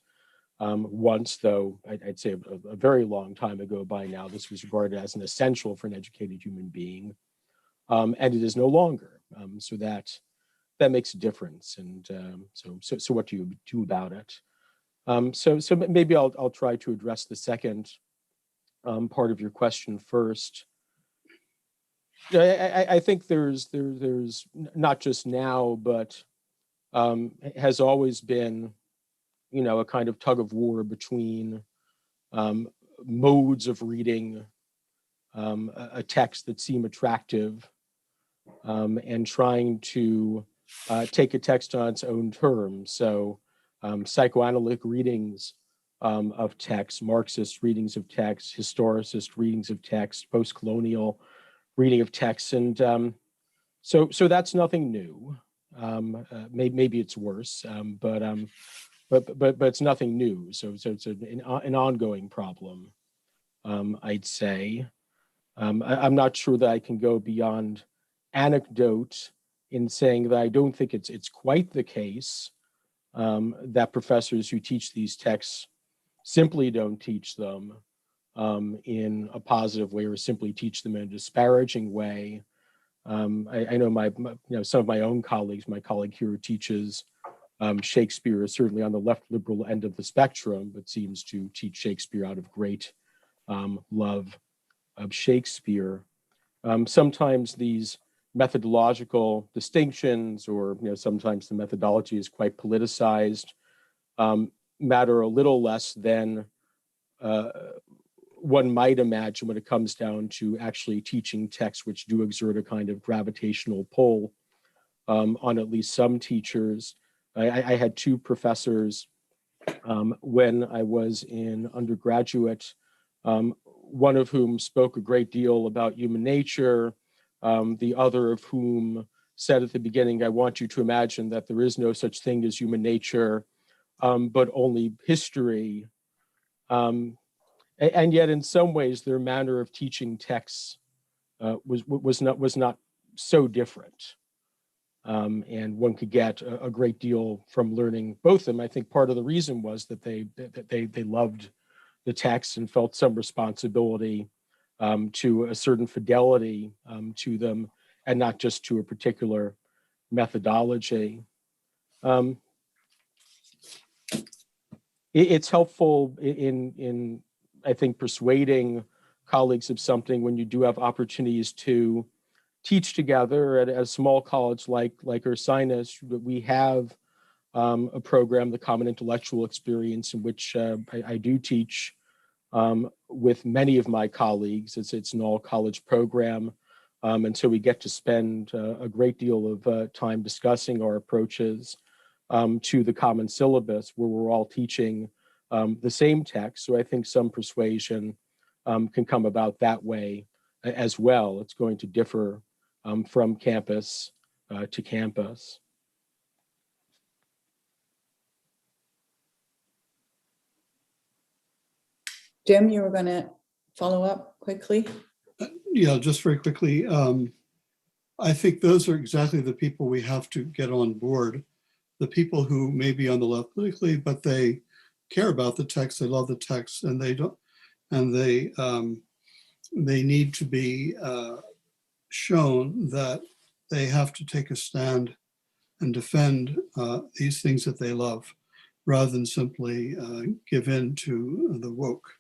once, though I'd say a very long time ago by now, this was regarded as an essential for an educated human being, and it is no longer. So that makes a difference. And so what do you do about it? So maybe I'll try to address the second part of your question first. I think there's not just now, but has always been, a kind of tug of war between modes of reading a text that seem attractive and trying to take a text on its own terms. So psychoanalytic readings of text, Marxist readings of text, historicist readings of text, post-colonial reading of text. And so that's nothing new. Maybe it's worse, but it's nothing new. So it's an ongoing problem, I'd say. I'm not sure that I can go beyond anecdote in saying that I don't think it's quite the case that professors who teach these texts simply don't teach them in a positive way or simply teach them in a disparaging way. I know some of my own colleagues, my colleague here who teaches Shakespeare is certainly on the left liberal end of the spectrum, but seems to teach Shakespeare out of great love of Shakespeare. Sometimes these methodological distinctions, or sometimes the methodology is quite politicized, matter a little less than one might imagine when it comes down to actually teaching texts, which do exert a kind of gravitational pull on at least some teachers. I had two professors when I was in undergraduate, one of whom spoke a great deal about human nature, the other of whom said at the beginning, I want you to imagine that there is no such thing as human nature, but only history. And yet in some ways their manner of teaching texts was not so different. And one could get a great deal from learning both of them. I think part of the reason was that they loved the text and felt some responsibility to a certain fidelity to them, and not just to a particular methodology. It's helpful in I think persuading colleagues of something when you do have opportunities to teach together at a small college like Ursinus. We have a program, the Common Intellectual Experience, in which I do teach with many of my colleagues. It's an all-college program, and so we get to spend a great deal of time discussing our approaches to the common syllabus, where we're all teaching the same text. So I think some persuasion can come about that way as well. It's going to differ from campus to campus. Jim, you were going to follow up quickly? Yeah, just very quickly. I think those are exactly the people we have to get on board. The people who may be on the left politically, but they care about the text, they love the text, and they don't, and they need to be shown that they have to take a stand and defend these things that they love, rather than simply give in to the woke.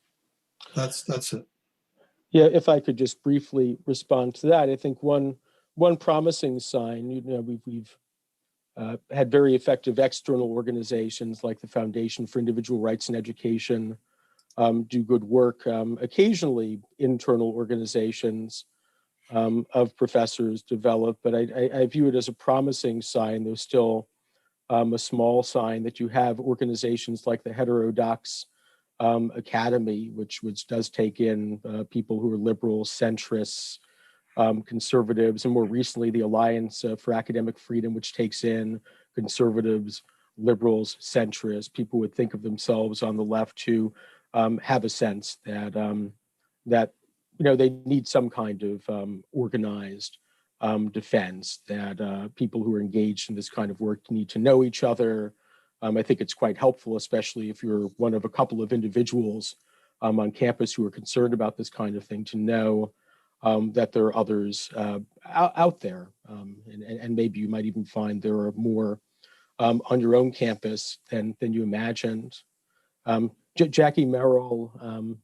That's it. Yeah, if I could just briefly respond to that, I think one promising sign, we've had very effective external organizations like the Foundation for Individual Rights and Education do good work. Occasionally, internal organizations of professors develop, but I view it as a promising sign. There's still a small sign that you have organizations like the Heterodox Academy, which does take in people who are liberals, centrists, conservatives, and more recently the Alliance for Academic Freedom, which takes in conservatives, liberals, centrists, people who would think of themselves on the left who have a sense that they need some kind of organized defense, that people who are engaged in this kind of work need to know each other. I think it's quite helpful, especially if you're one of a couple of individuals on campus who are concerned about this kind of thing, to know that there are others out there. And maybe you might even find there are more on your own campus than you imagined. Jackie Merrill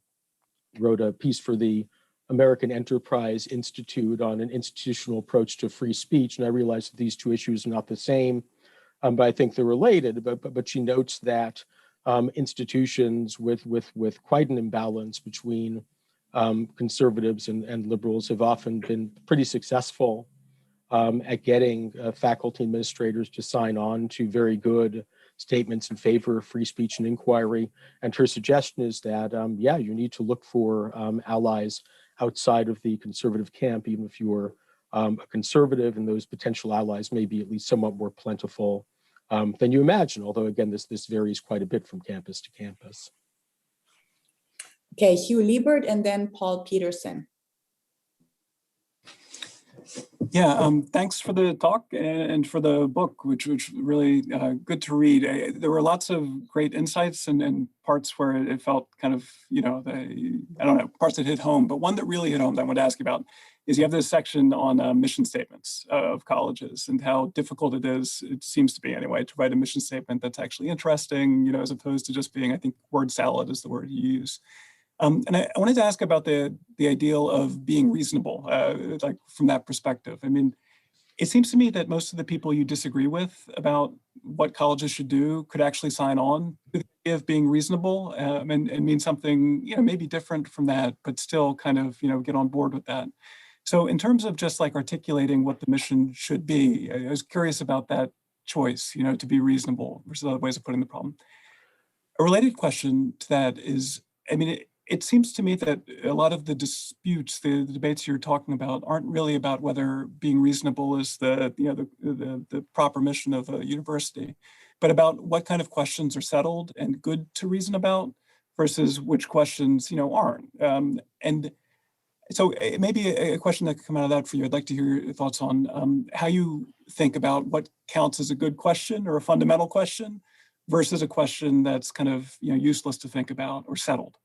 wrote a piece for the American Enterprise Institute on an institutional approach to free speech. And I realized that these two issues are not the same, but I think they're related. But she notes that institutions with quite an imbalance between conservatives and liberals have often been pretty successful at getting faculty administrators to sign on to very good statements in favor of free speech and inquiry. And her suggestion is that, you need to look for allies outside of the conservative camp, even if you're a conservative, and those potential allies may be at least somewhat more plentiful than you imagine. Although, again, this varies quite a bit from campus to campus. Okay, Hugh Liebert and then Paul Peterson. Yeah, thanks for the talk and for the book, which really good to read. There were lots of great insights and parts where it felt kind of, parts that hit home. But one that really hit home that I want to ask you about is you have this section on mission statements of colleges and how difficult it is, it seems to be anyway, to write a mission statement that's actually interesting, as opposed to just being, I think, word salad is the word you use. And I wanted to ask about the ideal of being reasonable, like from that perspective. I mean, it seems to me that most of the people you disagree with about what colleges should do could actually sign on to the of being reasonable and mean something, maybe different from that, but still kind of, get on board with that. So in terms of just like articulating what the mission should be, I was curious about that choice, to be reasonable versus other ways of putting the problem. A related question to that is, it seems to me that a lot of the disputes, the debates you're talking about, aren't really about whether being reasonable is the proper mission of a university, but about what kind of questions are settled and good to reason about versus which questions, aren't. And so maybe a question that could come out of that for you, I'd like to hear your thoughts on how you think about what counts as a good question or a fundamental question versus a question that's kind of useless to think about or settled.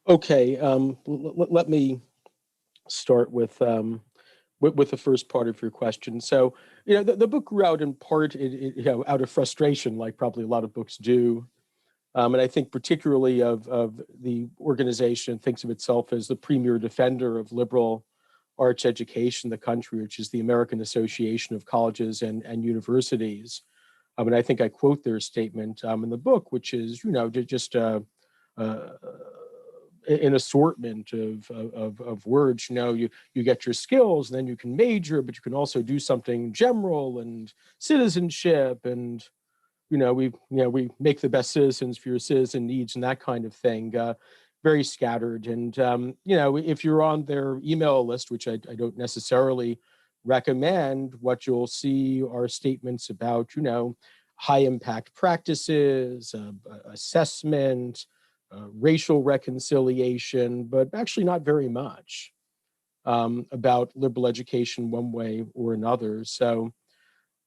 Okay, let me start with the first part of your question. So, the book grew out in part, out of frustration, like probably a lot of books do. And I think particularly of the organization thinks of itself as the premier defender of liberal arts education in the country, which is the American Association of Colleges and Universities. And I think I quote their statement in the book, which is, just an assortment of words. You get your skills, and then you can major, but you can also do something general and citizenship, and we make the best citizens for your citizen needs and that kind of thing. Very scattered, and if you're on their email list, which I don't necessarily recommend, what you'll see are statements about high impact practices, assessment, racial reconciliation, but actually not very much about liberal education one way or another. So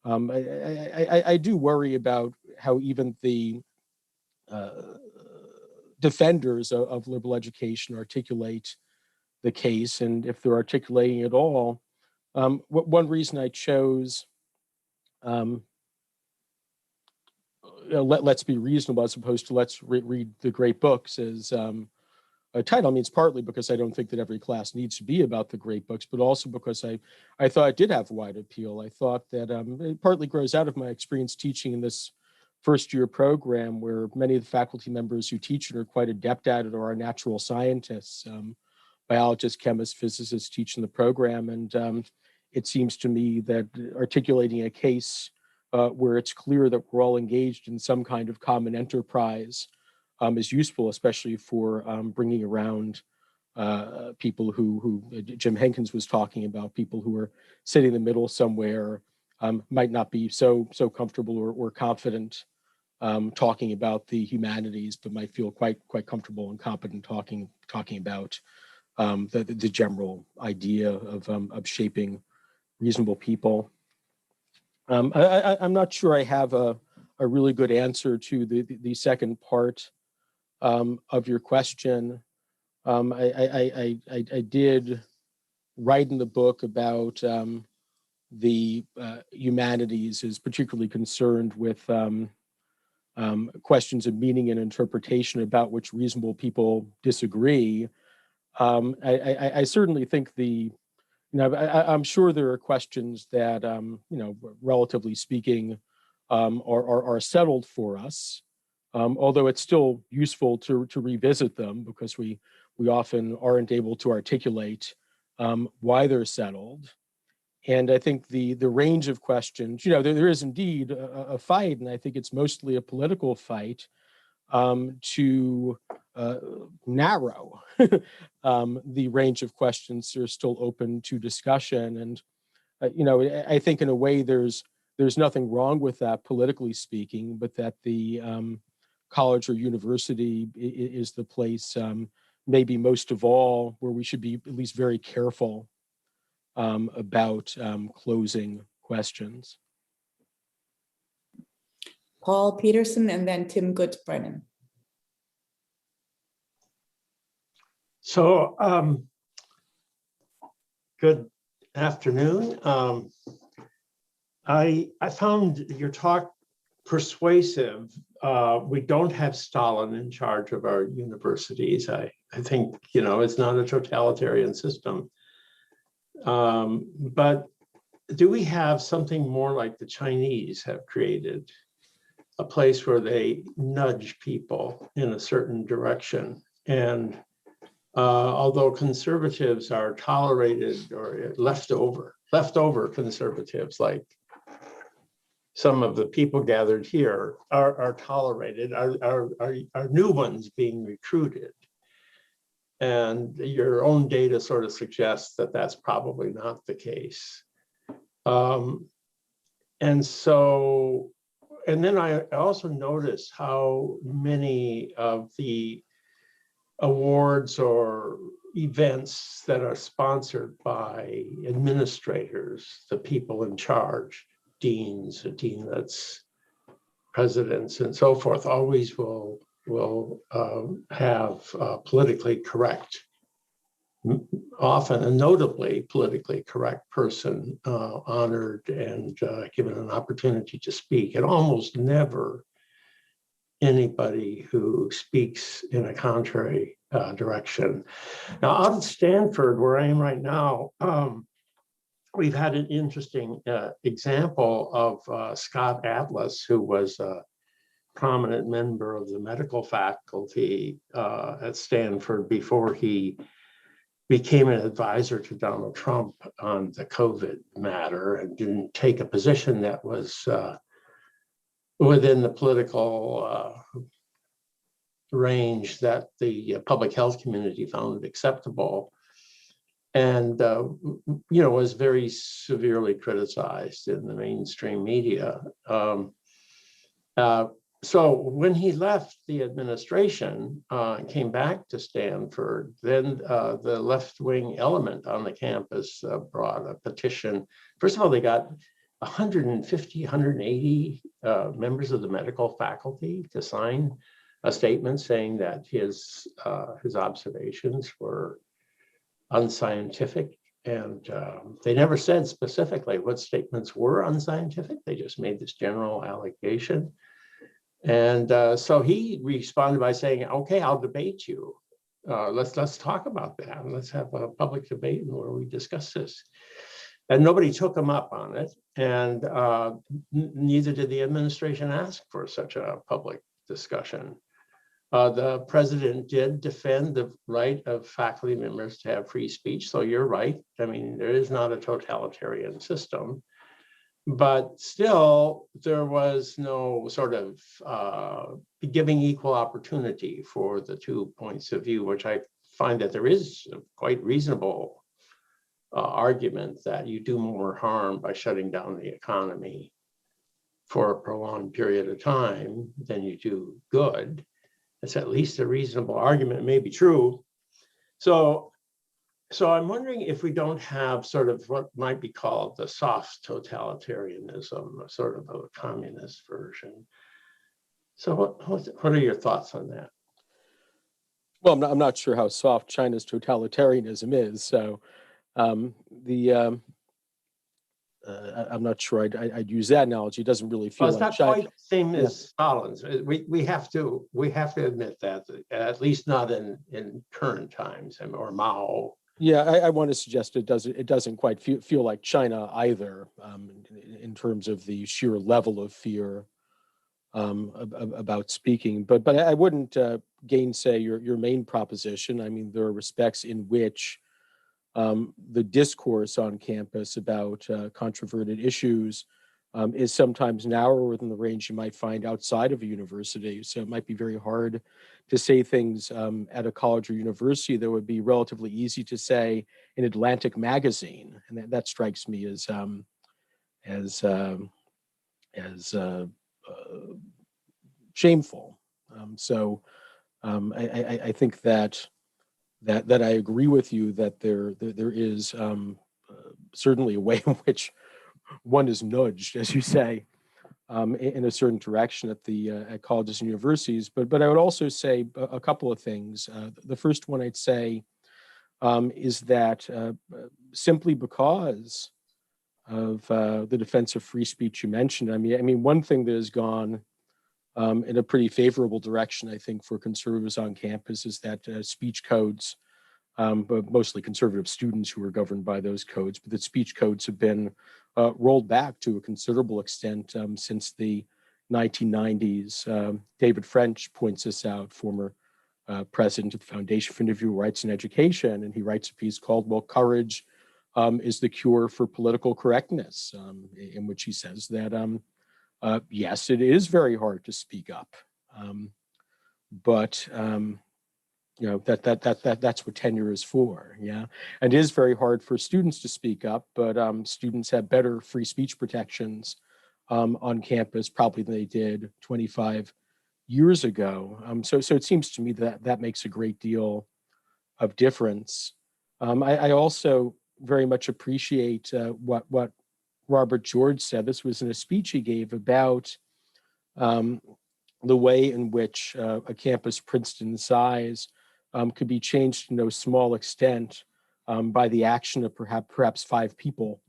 I do worry about how even the defenders of liberal education articulate the case, and if they're articulating it all. One reason I chose let's be reasonable as opposed to let's read the great books is a title means partly because I don't think that every class needs to be about the great books, but also because I thought it did have wide appeal. I thought that it partly grows out of my experience teaching in this first year program, where many of the faculty members who teach it are quite adept at it or are natural scientists, biologists, chemists, physicists teaching the program. And it seems to me that articulating a case where it's clear that we're all engaged in some kind of common enterprise is useful, especially for bringing around people who Jim Henkins was talking about, people who are sitting in the middle somewhere, might not be so comfortable or confident talking about the humanities, but might feel quite comfortable and competent talking about the general idea of shaping reasonable people. I'm not sure I have a really good answer to the second part of your question. I did write in the book about the humanities is particularly concerned with questions of meaning and interpretation about which reasonable people disagree. I certainly think I'm sure there are questions that, relatively speaking, are settled for us. Although it's still useful to revisit them because we often aren't able to articulate why they're settled. And I think the range of questions, there is indeed a fight, and I think it's mostly a political fight to narrow the range of questions that are still open to discussion. And, I think in a way there's nothing wrong with that politically speaking, but that the college or university is the place, maybe most of all, where we should be at least very careful about closing questions. Paul Peterson and then Tim Goods-Brennan. So, good afternoon. I found your talk persuasive. We don't have Stalin in charge of our universities. I think, it's not a totalitarian system. But do we have something more like the Chinese have created? a place where they nudge people in a certain direction. And although conservatives are tolerated or leftover conservatives, like some of the people gathered here are tolerated, are new ones being recruited. And your own data sort of suggests that that's probably not the case. And so, and then I also noticed how many of the awards or events that are sponsored by administrators, the people in charge, deans, deanlets, presidents, and so forth, always will have politically correct, often a notably politically correct person honored and given an opportunity to speak, and almost never anybody who speaks in a contrary direction. Now, out at Stanford, where I am right now, we've had an interesting example of Scott Atlas, who was a prominent member of the medical faculty at Stanford before he became an advisor to Donald Trump on the COVID matter, and didn't take a position that was within the political range that the public health community found acceptable, and was very severely criticized in the mainstream media. So when he left the administration, came back to Stanford, then the left-wing element on the campus brought a petition. First of all, they got 150, 180 members of the medical faculty to sign a statement saying that his observations were unscientific. And they never said specifically what statements were unscientific. They just made this general allegation. And so he responded by saying, okay, I'll debate you. Let's talk about that. Let's have a public debate where we discuss this. And nobody took him up on it. And neither did the administration ask for such a public discussion. The president did defend the right of faculty members to have free speech. So you're right. I mean, there is not a totalitarian system. But still, there was no sort of giving equal opportunity for the 2 points of view, which I find that there is a quite reasonable argument that you do more harm by shutting down the economy for a prolonged period of time than you do good. It's at least a reasonable argument. It may be true. So I'm wondering if we don't have sort of what might be called the soft totalitarianism, sort of a communist version. So what are your thoughts on that? Well, I'm not sure how soft China's totalitarianism is. So I'm not sure I'd use that analogy. It doesn't really feel well, it's like not China. quite the same as Stalin's. We have to admit that, at least not in current times, or Mao. Yeah, I want to suggest it doesn't quite feel like China either, in terms of the sheer level of fear about speaking. But I wouldn't gainsay your main proposition. I mean, there are respects in which the discourse on campus about controverted issues is sometimes narrower than the range you might find outside of a university. So it might be very hard to say things at a college or university that would be relatively easy to say in Atlantic magazine, and that strikes me as shameful. I think that I agree with you that there is certainly a way in which one is nudged, as you say, in a certain direction at colleges and universities. But I would also say a couple of things. The first one I'd say is that simply because of the defense of free speech you mentioned, I mean, one thing that has gone in a pretty favorable direction, I think, for conservatives on campus is that speech codes, but mostly conservative students who are governed by those codes, but that speech codes have been rolled back to a considerable extent since the 1990s. David French points this out, former president of the Foundation for Individual Rights and Education, and he writes a piece called, well, courage is the cure for political correctness, in which he says that, yes, it is very hard to speak up, but you know, that's what tenure is for, yeah? And it is very hard for students to speak up, but students have better free speech protections on campus probably than they did 25 years ago. So it seems to me that that makes a great deal of difference. I also very much appreciate what Robert George said. This was in a speech he gave about the way in which a campus Princeton size could be changed to no small extent by the action of perhaps 5 people.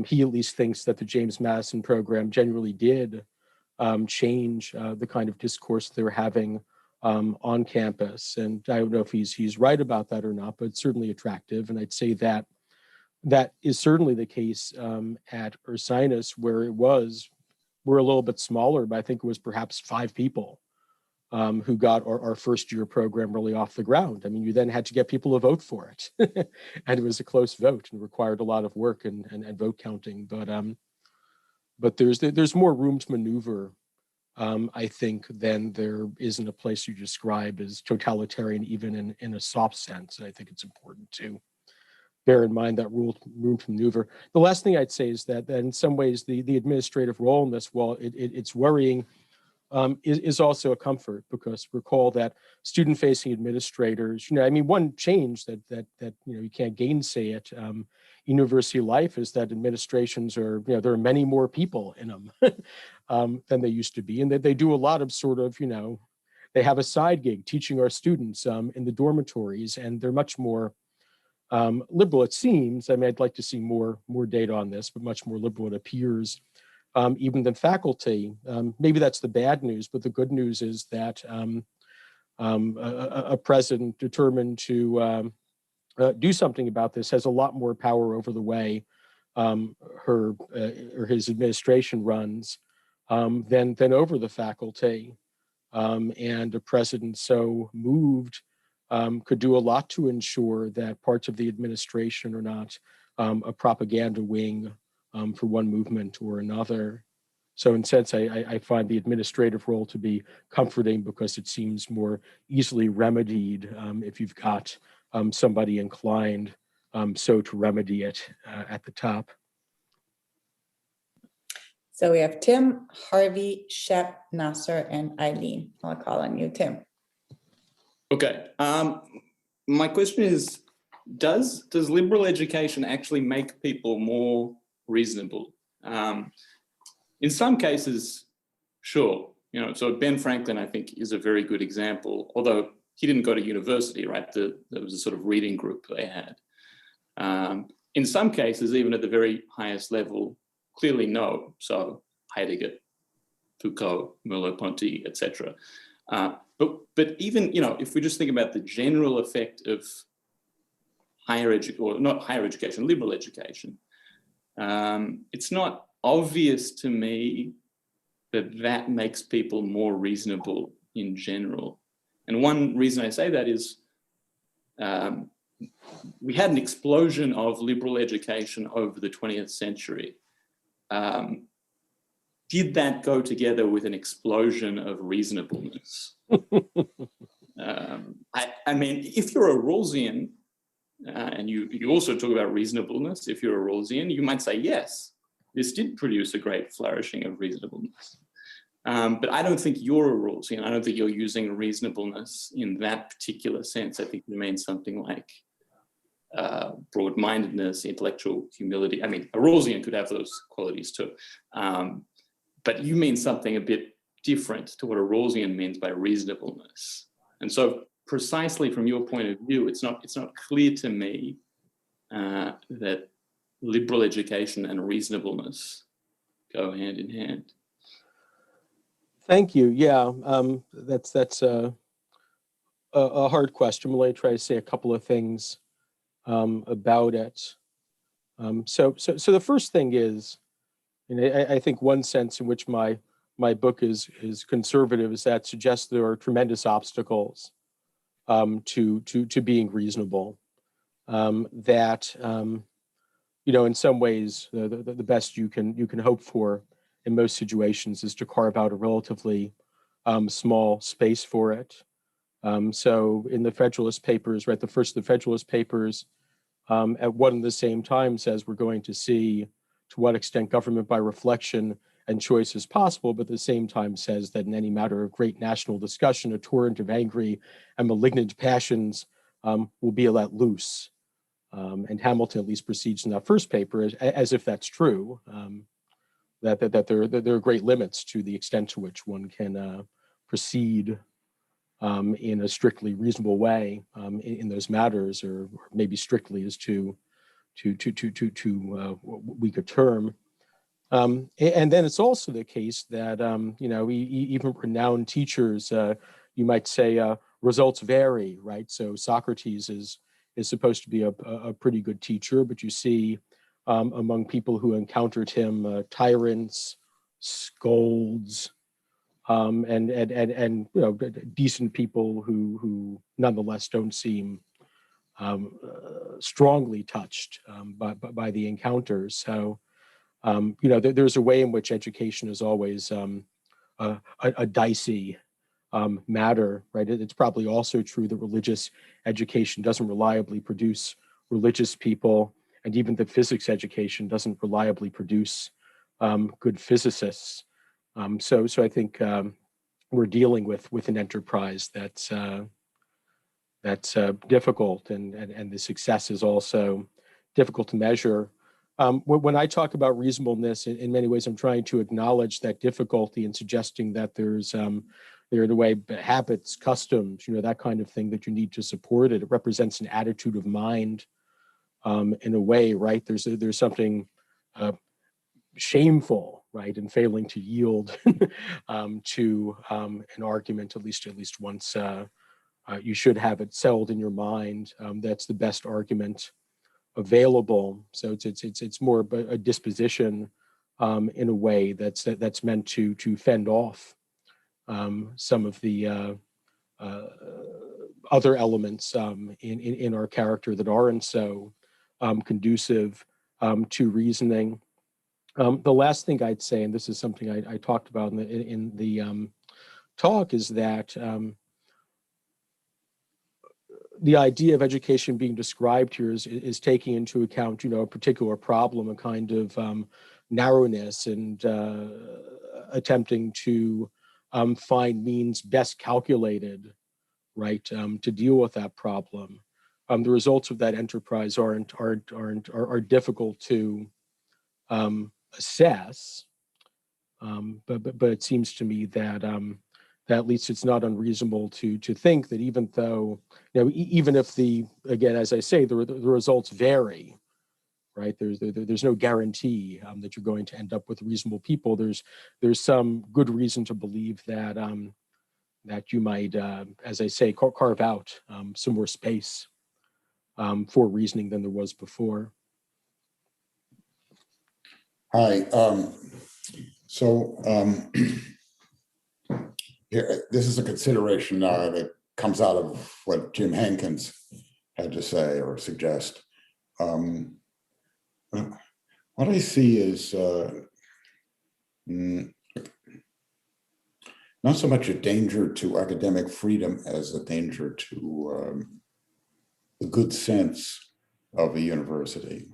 He at least thinks that the James Madison program generally did change the kind of discourse they're having on campus. And I don't know if he's right about that or not, but it's certainly attractive. And I'd say that that is certainly the case at Ursinus, where we're a little bit smaller, but I think it was perhaps 5 people who got our first year program really off the ground. I mean, you then had to get people to vote for it. And it was a close vote and required a lot of work and vote counting. But there's more room to maneuver, I think, than there is in a place you describe as totalitarian, even in a soft sense. And I think it's important to bear in mind that room to maneuver. The last thing I'd say is that in some ways, the administrative role in this, while it's worrying, is also a comfort, because recall that student-facing administrators, you know, I mean, one change that you know, you can't gainsay it, university life, is that administrations are, you know, there are many more people in them than they used to be, and that they do a lot of sort of, you know, they have a side gig teaching our students in the dormitories, and they're much more liberal, it seems. I mean, I'd like to see more data on this, but much more liberal, it appears, even than faculty. Maybe that's the bad news, but the good news is that a president determined to do something about this has a lot more power over the way her or his administration runs than over the faculty. And a president so moved could do a lot to ensure that parts of the administration are not a propaganda wing for one movement or another. So in a sense, I find the administrative role to be comforting, because it seems more easily remedied if you've got somebody inclined so to remedy it at the top. So we have Tim, Harvey, Shep, Nasser, and Eileen. I'll call on you, Tim. Okay. My question is, does liberal education actually make people more reasonable? In some cases, sure. You know, so Ben Franklin, I think, is a very good example, although he didn't go to university, right? There was a sort of reading group they had. In some cases, even at the very highest level, clearly no. So Heidegger, Foucault, Merleau-Ponty, etc. But even, you know, if we just think about the general effect of higher education, or not higher education, liberal education, it's not obvious to me that makes people more reasonable in general. And one reason I say that is we had an explosion of liberal education over the 20th century. Did that go together with an explosion of reasonableness? I mean, if you're a Rawlsian, and you also talk about reasonableness, if you're a Rawlsian, you might say, yes, this did produce a great flourishing of reasonableness. But I don't think you're a Rawlsian. I don't think you're using reasonableness in that particular sense. I think you mean something like broad-mindedness, intellectual humility. I mean, a Rawlsian could have those qualities too. But you mean something a bit different to what a Rawlsian means by reasonableness. And so precisely from your point of view, it's not clear to me that liberal education and reasonableness go hand in hand. Thank you. Yeah, that's a hard question. Let me try to say a couple of things about it. So the first thing is, and I think one sense in which my my book is conservative is that suggests there are tremendous obstacles to being reasonable. That in some ways the best you can hope for in most situations is to carve out a relatively small space for it. So in the Federalist Papers, right, the first of the Federalist Papers, at one and the same time says we're going to see to what extent government by reflection and choice is possible, but at the same time says that in any matter of great national discussion, a torrent of angry and malignant passions will be let loose. And Hamilton at least proceeds in that first paper as if that's true, that there are great limits to the extent to which one can proceed in a strictly reasonable way in those matters, or maybe strictly is too weak a term. And then it's also the case that even renowned teachers, you might say, results vary, right? So Socrates is supposed to be a pretty good teacher, but you see among people who encountered him tyrants, scolds, and decent people who nonetheless don't seem strongly touched by the encounters. So there's a way in which education is always a dicey matter, right? It's probably also true that religious education doesn't reliably produce religious people, and even that physics education doesn't reliably produce good physicists. So I think we're dealing with an enterprise that's difficult, and the success is also difficult to measure. When I talk about reasonableness, in many ways, I'm trying to acknowledge that difficulty and suggesting that there are in a way habits, customs, that kind of thing that you need to support it. It represents an attitude of mind, in a way, right? There's something shameful, right, in failing to yield to an argument at least once. You should have it settled in your mind. That's the best argument available. So it's more of a disposition in a way that's meant to fend off some of the other elements in our character that aren't so conducive to reasoning. The last thing I'd say, and this is something I talked about in the talk, is that the idea of education being described here is taking into account, a particular problem, a kind of narrowness, and attempting to find means best calculated, right, to deal with that problem. The results of that enterprise are difficult to assess, but it seems to me that at least it's not unreasonable to think that even though, even if again, as I say, the results vary, right? There's no guarantee that you're going to end up with reasonable people. There's some good reason to believe that that you might, as I say, carve out some more space for reasoning than there was before. Hi. Here, this is a consideration that comes out of what Jim Hankins had to say or suggest. What I see is not so much a danger to academic freedom as a danger to the good sense of a university.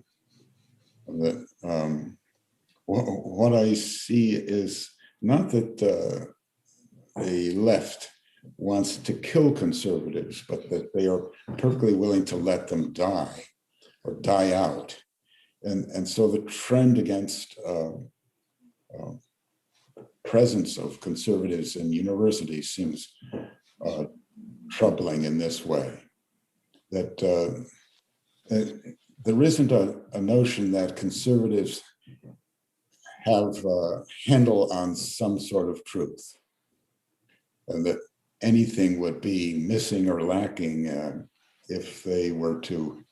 What I see is not that the left wants to kill conservatives, but that they are perfectly willing to let them die or die out. And so the trend against presence of conservatives in universities seems troubling in this way, that there isn't a notion that conservatives have a handle on some sort of truth, and that anything would be missing or lacking if they were to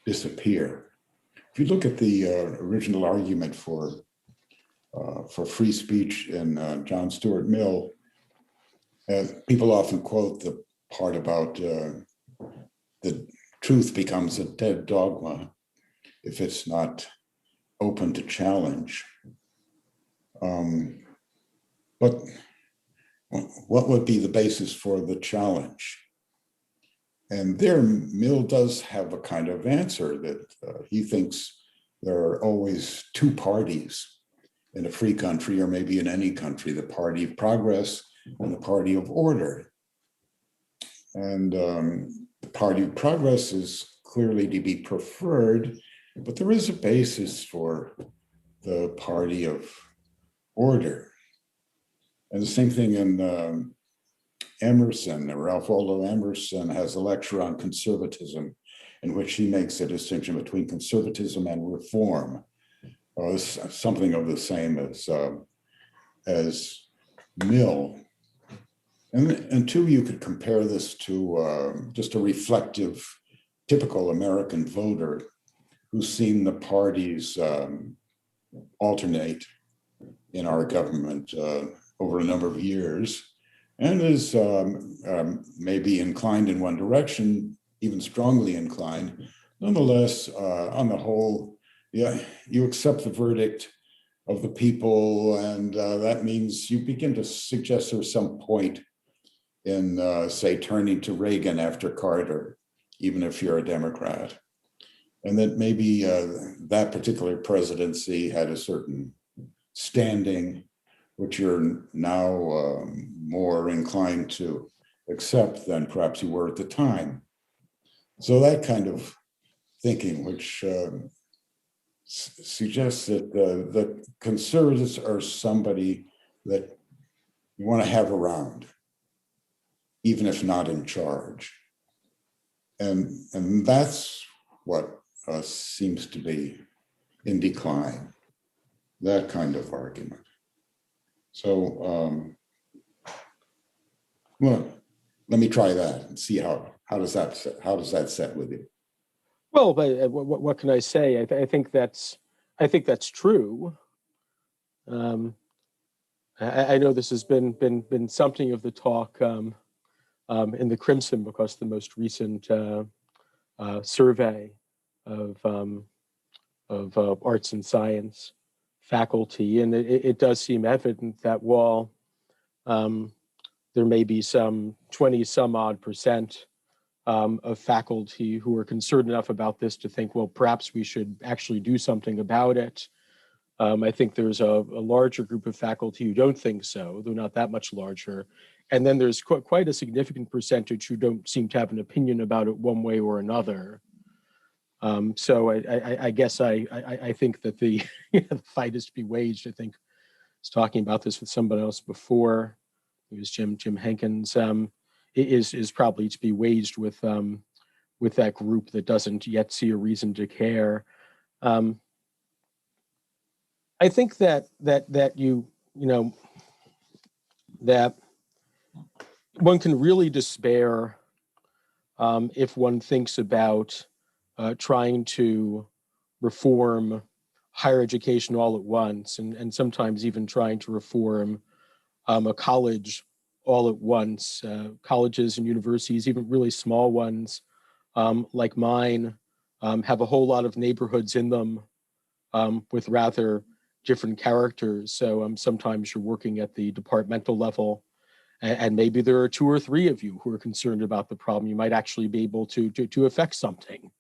disappear. If you look at the original argument for for free speech in John Stuart Mill. People often quote the part about the truth becomes a dead dogma if it's not open to challenge. But what would be the basis for the challenge? And there, Mill does have a kind of answer that he thinks there are always two parties in a free country, or maybe in any country, the party of progress and the party of order. And the party of progress is clearly to be preferred, but there is a basis for the party of order. And the same thing in Emerson. Ralph Waldo Emerson has a lecture on conservatism in which he makes a distinction between conservatism and reform. It's something of the same as Mill. And two, you could compare this to just a reflective, typical American voter who's seen the parties alternate in our government over a number of years, and is maybe inclined in one direction, even strongly inclined. Nonetheless, on the whole, yeah, you accept the verdict of the people, and that means you begin to suggest there's some point in, say, turning to Reagan after Carter, even if you're a Democrat. And that maybe that particular presidency had a certain standing, which you're now more inclined to accept than perhaps you were at the time. So that kind of thinking, which suggests that the conservatives are somebody that you want to have around, even if not in charge. And that's what seems to be in decline, that kind of argument. So, well, let me try that and see how does that set with you? Well, what can I say? I think that's true. I know this has been something of the talk in the Crimson, because the most recent survey of arts and science faculty, and it does seem evident that while there may be some 20-some-odd% of faculty who are concerned enough about this to think, well, perhaps we should actually do something about it. I think there's a larger group of faculty who don't think so, though not that much larger. And then there's quite a significant percentage who don't seem to have an opinion about it one way or another. So I guess I think that the, the fight is to be waged. I think I was talking about this with somebody else before. It was Jim Hankins. Is probably to be waged with that group that doesn't yet see a reason to care. I think that one can really despair if one thinks about trying to reform higher education all at once, and sometimes even trying to reform a college all at once. Colleges and universities, even really small ones like mine, have a whole lot of neighborhoods in them with rather different characters. So sometimes you're working at the departmental level, and maybe there are 2 or 3 of you who are concerned about the problem. You might actually be able to affect something,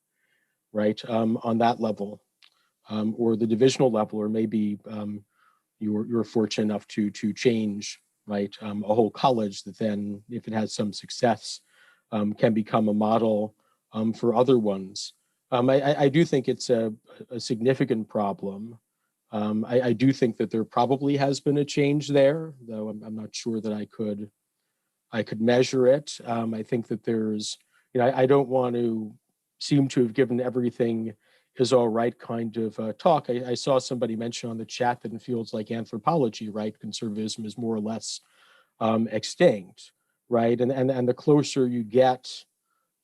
right, on that level, or the divisional level, or maybe you're fortunate enough to change, right, a whole college that then, if it has some success, can become a model for other ones. I do think it's a significant problem. I do think that there probably has been a change there, though I'm not sure that I could measure it. I think that there's, I don't want to seem to have given everything is all right kind of talk. I saw somebody mention on the chat that in fields like anthropology, right, conservatism is more or less extinct, right? And the closer you get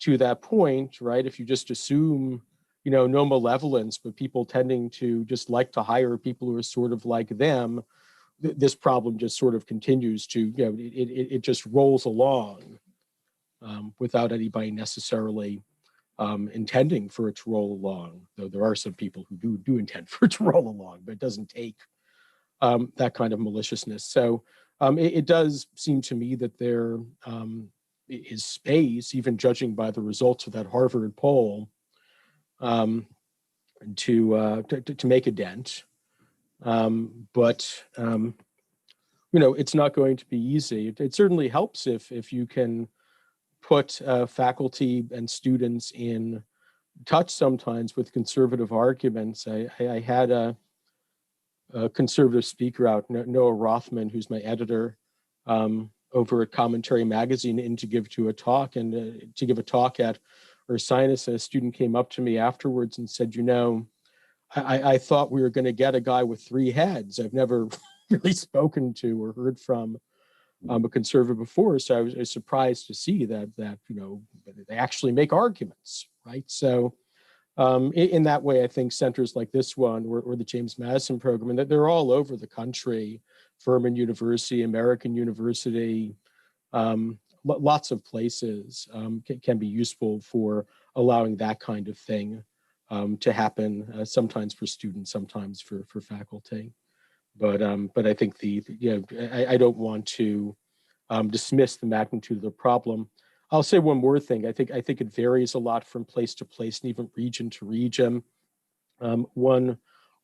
to that point, right, if you just assume no malevolence, but people tending to just like to hire people who are sort of like them, this problem just sort of continues to, it just rolls along without anybody necessarily intending for it to roll along, though there are some people who do intend for it to roll along, but it doesn't take that kind of maliciousness. So it does seem to me that there is space, even judging by the results of that Harvard poll, to make a dent. But it's not going to be easy. It certainly helps if you can put faculty and students in touch sometimes with conservative arguments. I had a conservative speaker out, Noah Rothman, who's my editor, over at Commentary Magazine, in to give a talk at Ursinus. And a student came up to me afterwards and said, I thought we were going to get a guy with three heads. I've never really spoken to or heard from a conservative before, so I was surprised to see that they actually make arguments, right? So in that way, I think centers like this one or the James Madison program, and that they're all over the country, Furman University, American University, lots of places can be useful for allowing that kind of thing to happen, sometimes for students, sometimes for faculty. But I think I don't want to dismiss the magnitude of the problem. I'll say one more thing. I think it varies a lot from place to place and even region to region. One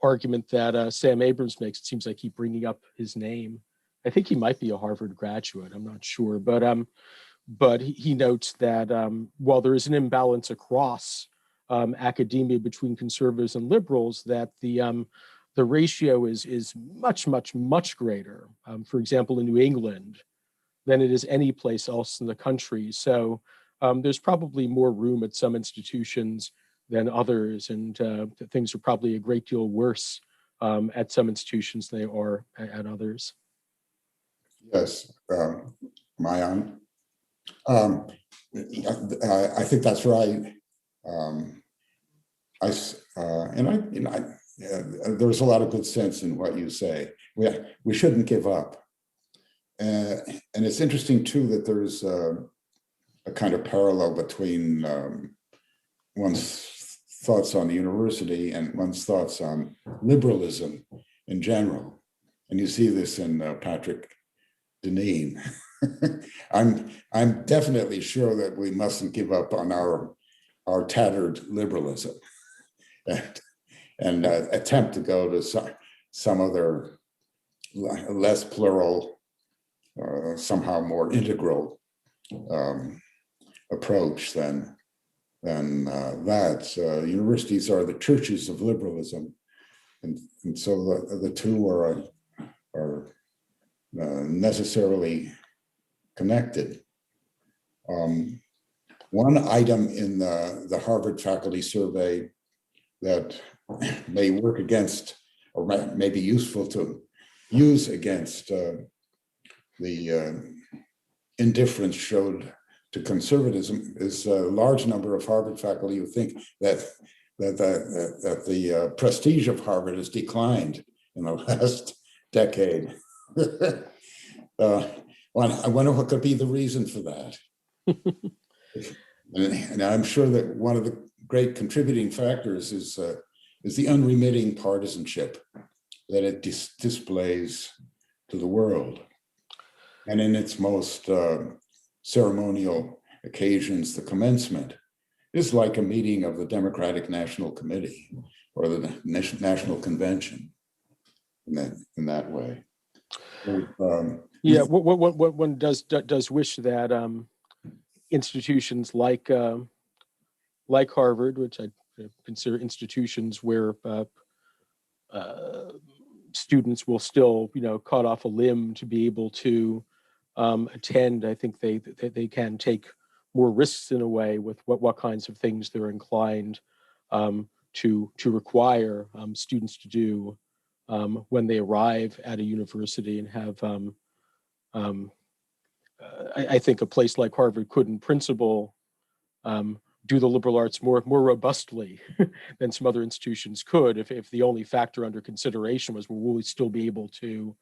argument that Sam Abrams makes, it seems I keep bringing up his name. I think he might be a Harvard graduate. I'm not sure, but he notes that while there is an imbalance across academia between conservatives and liberals, that the ratio is much greater. For example, in New England, than it is any place else in the country. So there's probably more room at some institutions than others, and things are probably a great deal worse at some institutions than they are at others. Yes, Mayan. I think that's right. There's a lot of good sense in what you say. We shouldn't give up. And it's interesting too that there's a kind of parallel between one's thoughts on the university and one's thoughts on liberalism in general. And you see this in Patrick Deneen. I'm definitely sure that we mustn't give up on our tattered liberalism and attempt to go to some other less plural, somehow more integral approach than that. Universities are the churches of liberalism, and so the two are necessarily connected. One item in the Harvard faculty survey that may work against, or may be useful to use against the indifference showed to conservatism, is a large number of Harvard faculty who think that the prestige of Harvard has declined in the last decade. I wonder what could be the reason for that. And I'm sure that one of the great contributing factors is the unremitting partisanship that it displays to the world. And in its most ceremonial occasions, the commencement is like a meeting of the Democratic National Committee or the National Convention in that way. One does wish that institutions like Harvard, which I consider institutions where students will still, cut off a limb to be able to attend. I think they can take more risks in a way with what kinds of things they're inclined to require students to do when they arrive at a university, and have I think a place like Harvard could in principle do the liberal arts more robustly than some other institutions could if the only factor under consideration was, will we still be able to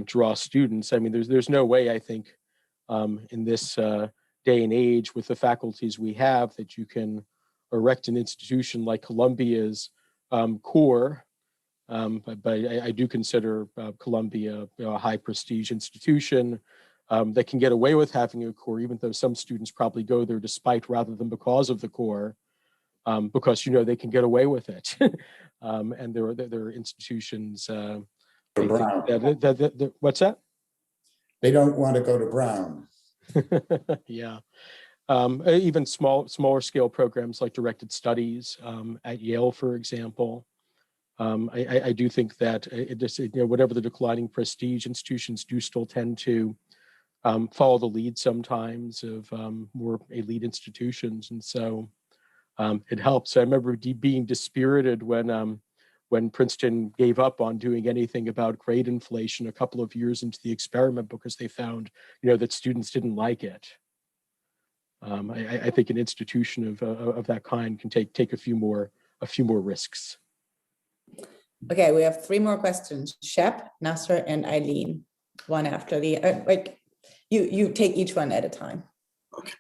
draw students? I mean, there's no way, I think, in this day and age with the faculties we have that you can erect an institution like Columbia's core. But I do consider Columbia a high prestige institution that can get away with having a core, even though some students probably go there despite rather than because of the core, because they can get away with it. And there are institutions. What's that? They don't want to go to Brown. Yeah. Even smaller scale programs like directed studies at Yale, for example. I do think that whatever the declining prestige, institutions do still tend to follow the lead sometimes of more elite institutions, and so it helps. I remember being dispirited when Princeton gave up on doing anything about grade inflation a couple of years into the experiment because they found that students didn't like it. I think an institution of that kind can take a few more risks. Okay, we have 3 more questions. Shep, Nasser, and Eileen, one after the you take each one at a time. Okay,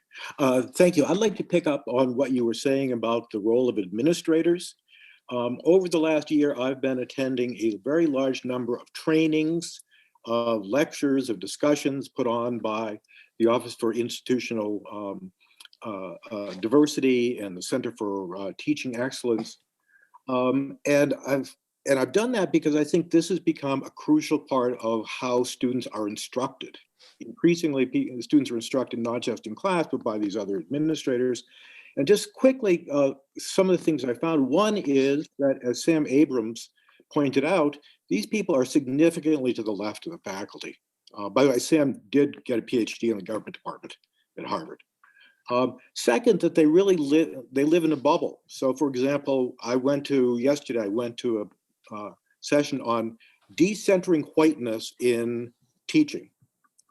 thank you. I'd like to pick up on what you were saying about the role of administrators. Over the last year, I've been attending a very large number of trainings, of lectures, of discussions put on by the Office for Institutional Diversity and the Center for Teaching Excellence. And I've done that because I think this has become a crucial part of how students are instructed. Increasingly, students are instructed not just in class, but by these other administrators. And just quickly, some of the things I found. One is that, as Sam Abrams pointed out, these people are significantly to the left of the faculty. By the way, Sam did get a PhD in the government department at Harvard. Second, that they really live in a bubble. So, for example, yesterday I went to a session on decentering whiteness in teaching.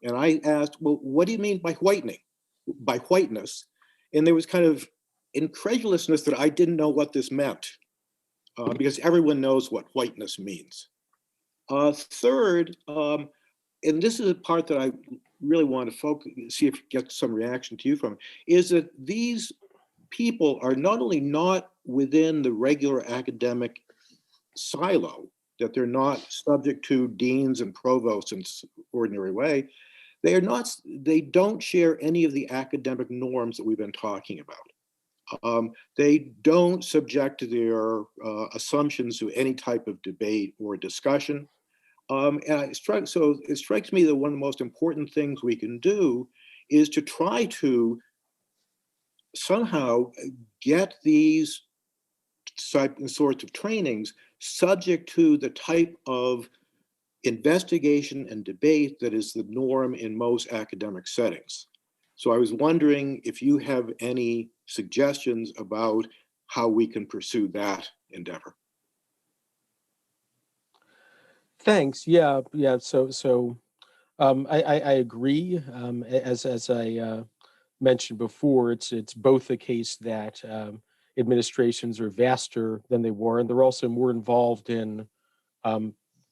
And I asked, well, what do you mean by whiteness? And there was kind of incredulousness that I didn't know what this meant, because everyone knows what whiteness means. Third, and this is a part that I really want to see if get some reaction to you from, is that these people are not only not within the regular academic silo, that they're not subject to deans and provosts in ordinary way, they don't share any of the academic norms that we've been talking about. They don't subject to their assumptions to any type of debate or discussion. And it strikes me that one of the most important things we can do is to try to somehow get these sorts of trainings subject to the type of investigation and debate that is the norm in most academic settings. So I was wondering if you have any suggestions about how we can pursue that endeavor. Thanks. Yeah. So I agree. As I mentioned before, it's both the case that administrations are vaster than they were, and they're also more involved in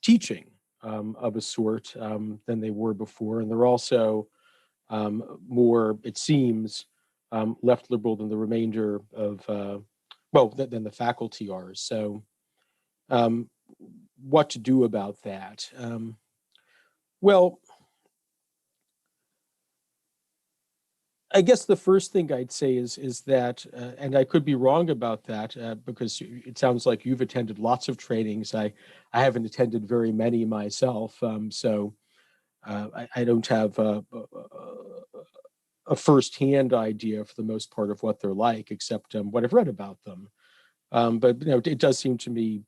teaching of a sort than they were before, and they're also more, it seems, left liberal than the remainder of than the faculty are. So. What to do about that? Well, I guess the first thing I'd say is that, and I could be wrong about that because it sounds like you've attended lots of trainings. I haven't attended very many myself, so I don't have a firsthand idea for the most part of what they're like, except what I've read about them. But it does seem to me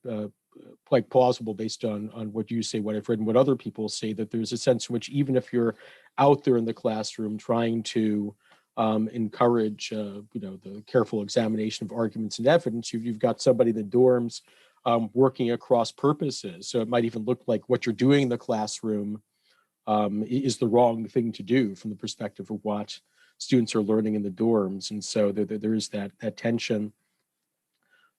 quite plausible based on what you say, what I've read, and what other people say, that there's a sense in which even if you're out there in the classroom trying to encourage, the careful examination of arguments and evidence, you've got somebody in the dorms working across purposes. So it might even look like what you're doing in the classroom is the wrong thing to do from the perspective of what students are learning in the dorms. And so there is that tension.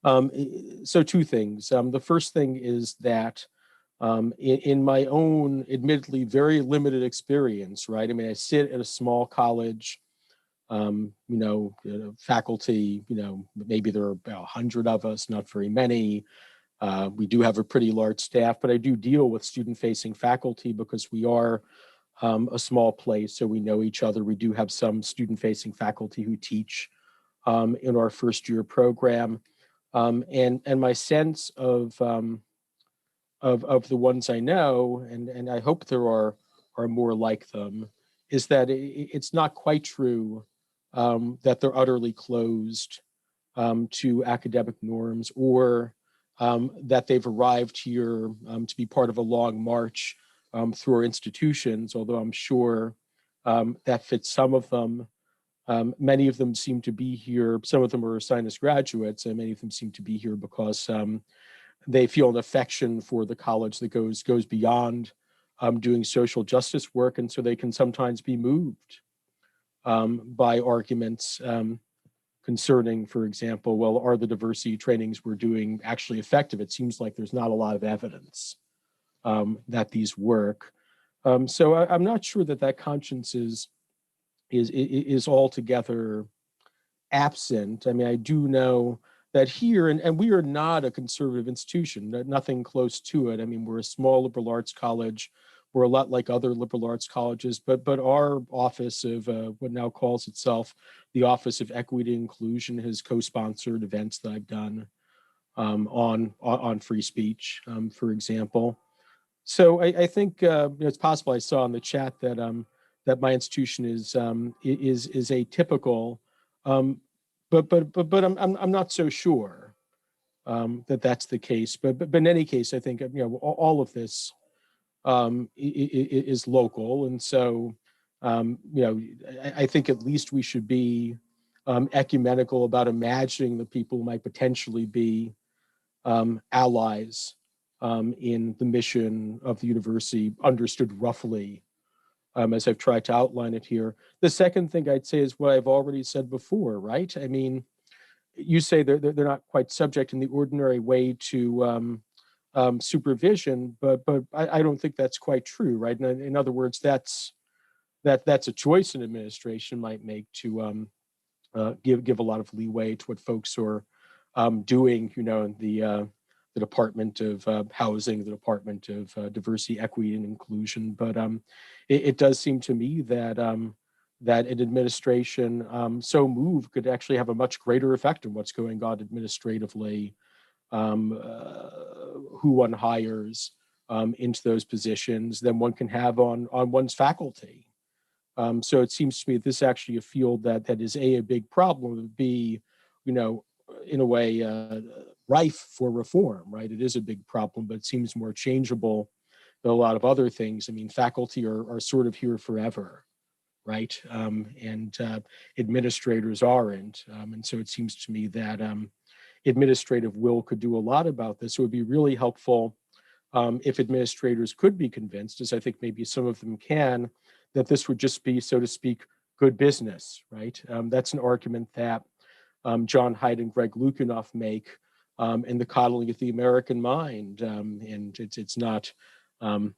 So two things. The first thing is that in my own admittedly very limited experience, right? I mean, I sit at a small college, faculty, maybe there are about 100 of us, not very many. We do have a pretty large staff, but I do deal with student-facing faculty because we are a small place, so we know each other. We do have some student-facing faculty who teach in our first-year program, and my sense of the ones I know, and I hope there are more like them, is that it's not quite true that they're utterly closed to academic norms, or that they've arrived here to be part of a long march through our institutions, although I'm sure that fits some of them. Many of them seem to be here, some of them are assigned as graduates, and many of them seem to be here because they feel an affection for the college that goes beyond doing social justice work, and so they can sometimes be moved by arguments concerning, for example, well, are the diversity trainings we're doing actually effective? It seems like there's not a lot of evidence that these work. So I'm not sure that conscience is altogether absent. I mean, I do know that here, and we are not a conservative institution, nothing close to it. I mean, we're a small liberal arts college. We're a lot like other liberal arts colleges, but our office of what now calls itself the Office of Equity and Inclusion has co-sponsored events that I've done on free speech, for example. So I think it's possible. I saw in the chat that that my institution is atypical, but I'm not so sure that that's the case. But in any case, I think all of this is local, and so I think at least we should be ecumenical about imagining the people who might potentially be allies in the mission of the university, understood roughly as I've tried to outline it here. The second thing I'd say is what I've already said before, right? I mean, you say they're not quite subject in the ordinary way to supervision, but I don't think that's quite true, right? In other words, that's a choice an administration might make to give a lot of leeway to what folks are doing, in the Department of Housing, the Department of Diversity, Equity, and Inclusion. But it does seem to me that that an administration so moved could actually have a much greater effect on what's going on administratively, who one hires into those positions than one can have on one's faculty. So it seems to me this is actually a field that is a big problem, B, in a way rife for reform, right? It is a big problem, but it seems more changeable than a lot of other things. I mean, faculty are sort of here forever, right? And administrators aren't. And so it seems to me that administrative will could do a lot about this. It would be really helpful if administrators could be convinced, as I think maybe some of them can, that this would just be, so to speak, good business, right? That's an argument that John Haidt and Greg Lukianoff make in The Coddling of the American Mind. And it's not per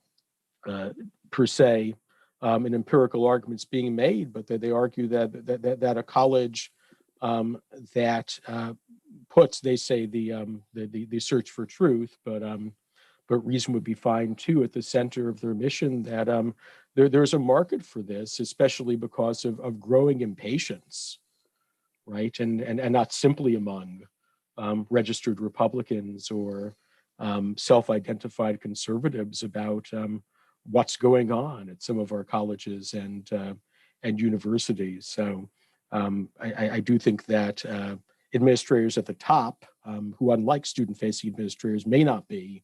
se an empirical argument's being made, but they argue that a college that puts, they say, the search for truth, but reason would be fine too, at the center of their mission, that there's a market for this, especially because of growing impatience, right? And not simply among registered Republicans or self-identified conservatives about what's going on at some of our colleges and universities. So I do think that administrators at the top, who unlike student-facing administrators may not be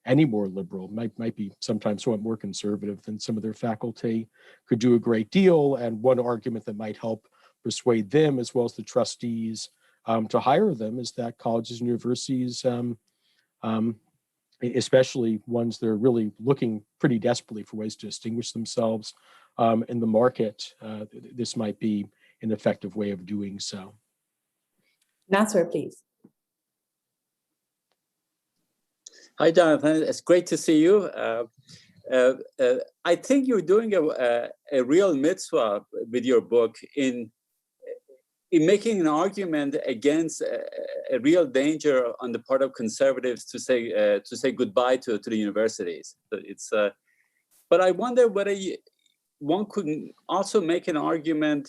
any more liberal, might be sometimes somewhat more conservative than some of their faculty, could do a great deal. And one argument that might help persuade them, as well as the trustees, to hire them, is that colleges and universities, especially ones that are really looking pretty desperately for ways to distinguish themselves in the market, this might be an effective way of doing so. Nasser, please. Hi, Jonathan. It's great to see you. I think you're doing a real mitzvah with your book in making an argument against a real danger on the part of conservatives to say goodbye to the universities. But I wonder whether one could also make an argument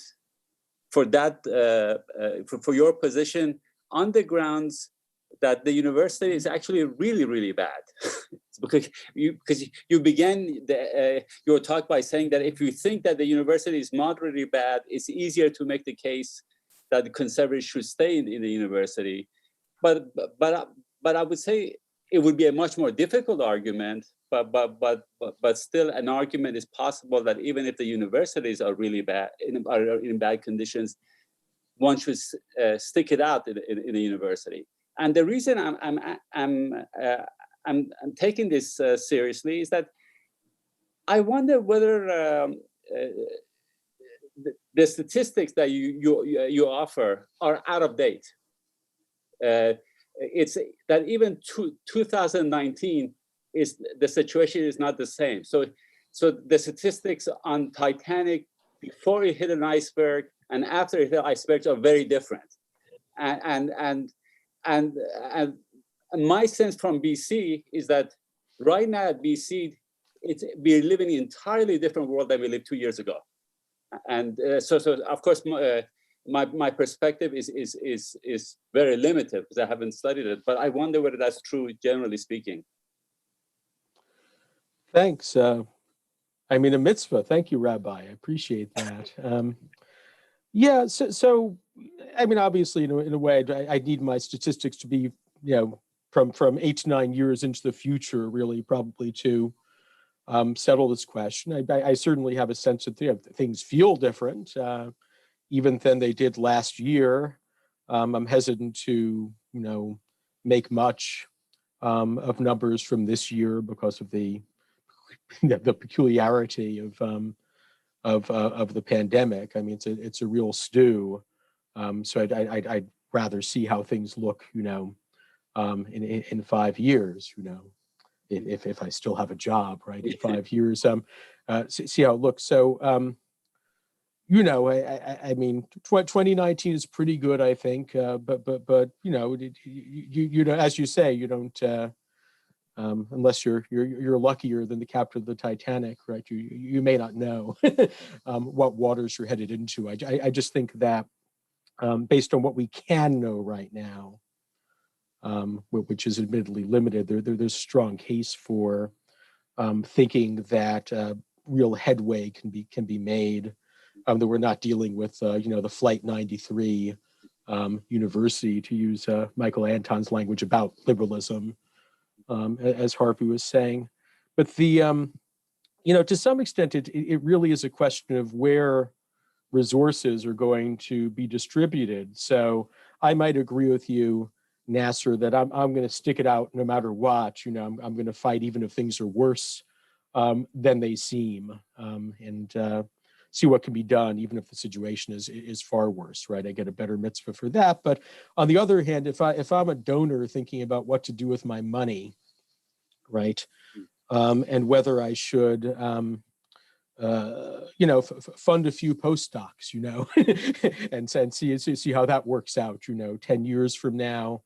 for that, for your position on the grounds that the university is actually really, really bad. because you began your talk by saying that if you think that the university is moderately bad, it's easier to make the case that the conservatives should stay in the university. But I would say it would be a much more difficult argument, but still an argument is possible that even if the universities are really bad, are in bad conditions, one should stick it out in the university. And the reason I'm taking this seriously is that I wonder whether the statistics that you offer are out of date. It's that even 2019 the situation is not the same. So the statistics on Titanic before it hit an iceberg and after it hit icebergs are very different. And my sense from BC is that right now at BC, we're living in an entirely different world than we lived 2 years ago. And so of course, my perspective is very limited because I haven't studied it, but I wonder whether that's true generally speaking. Thanks. I mean, a mitzvah. Thank you, Rabbi. I appreciate that. Yeah. So I mean, obviously, in a way, I need my statistics to be, from 8 to 9 years into the future, really, probably to settle this question. I certainly have a sense that things feel different, even than they did last year. I'm hesitant to, make much of numbers from this year because of the peculiarity of the pandemic. I mean, it's a real stew. So I'd rather see how things look, in 5 years, if I still have a job, right, in 5 years, see how it looks. So, I mean, 2019 is pretty good, I think, but as you say, you don't, unless you're luckier than the captain of the Titanic, right? You may not know what waters you're headed into. I just think that based on what we can know right now, which is admittedly limited, there's a strong case for thinking that real headway can be made. That we're not dealing with the Flight 93 university, to use Michael Anton's language about liberalism, as Harvey was saying. But to some extent, it really is a question of where resources are going to be distributed. So I might agree with you, Nasser, that I'm going to stick it out no matter what. I'm going to fight even if things are worse than they seem, and see what can be done, even if the situation is far worse, right? I get a better mitzvah for that. But on the other hand, if I'm a donor thinking about what to do with my money, right, and whether I should, fund a few postdocs, and see how that works out, 10 years from now,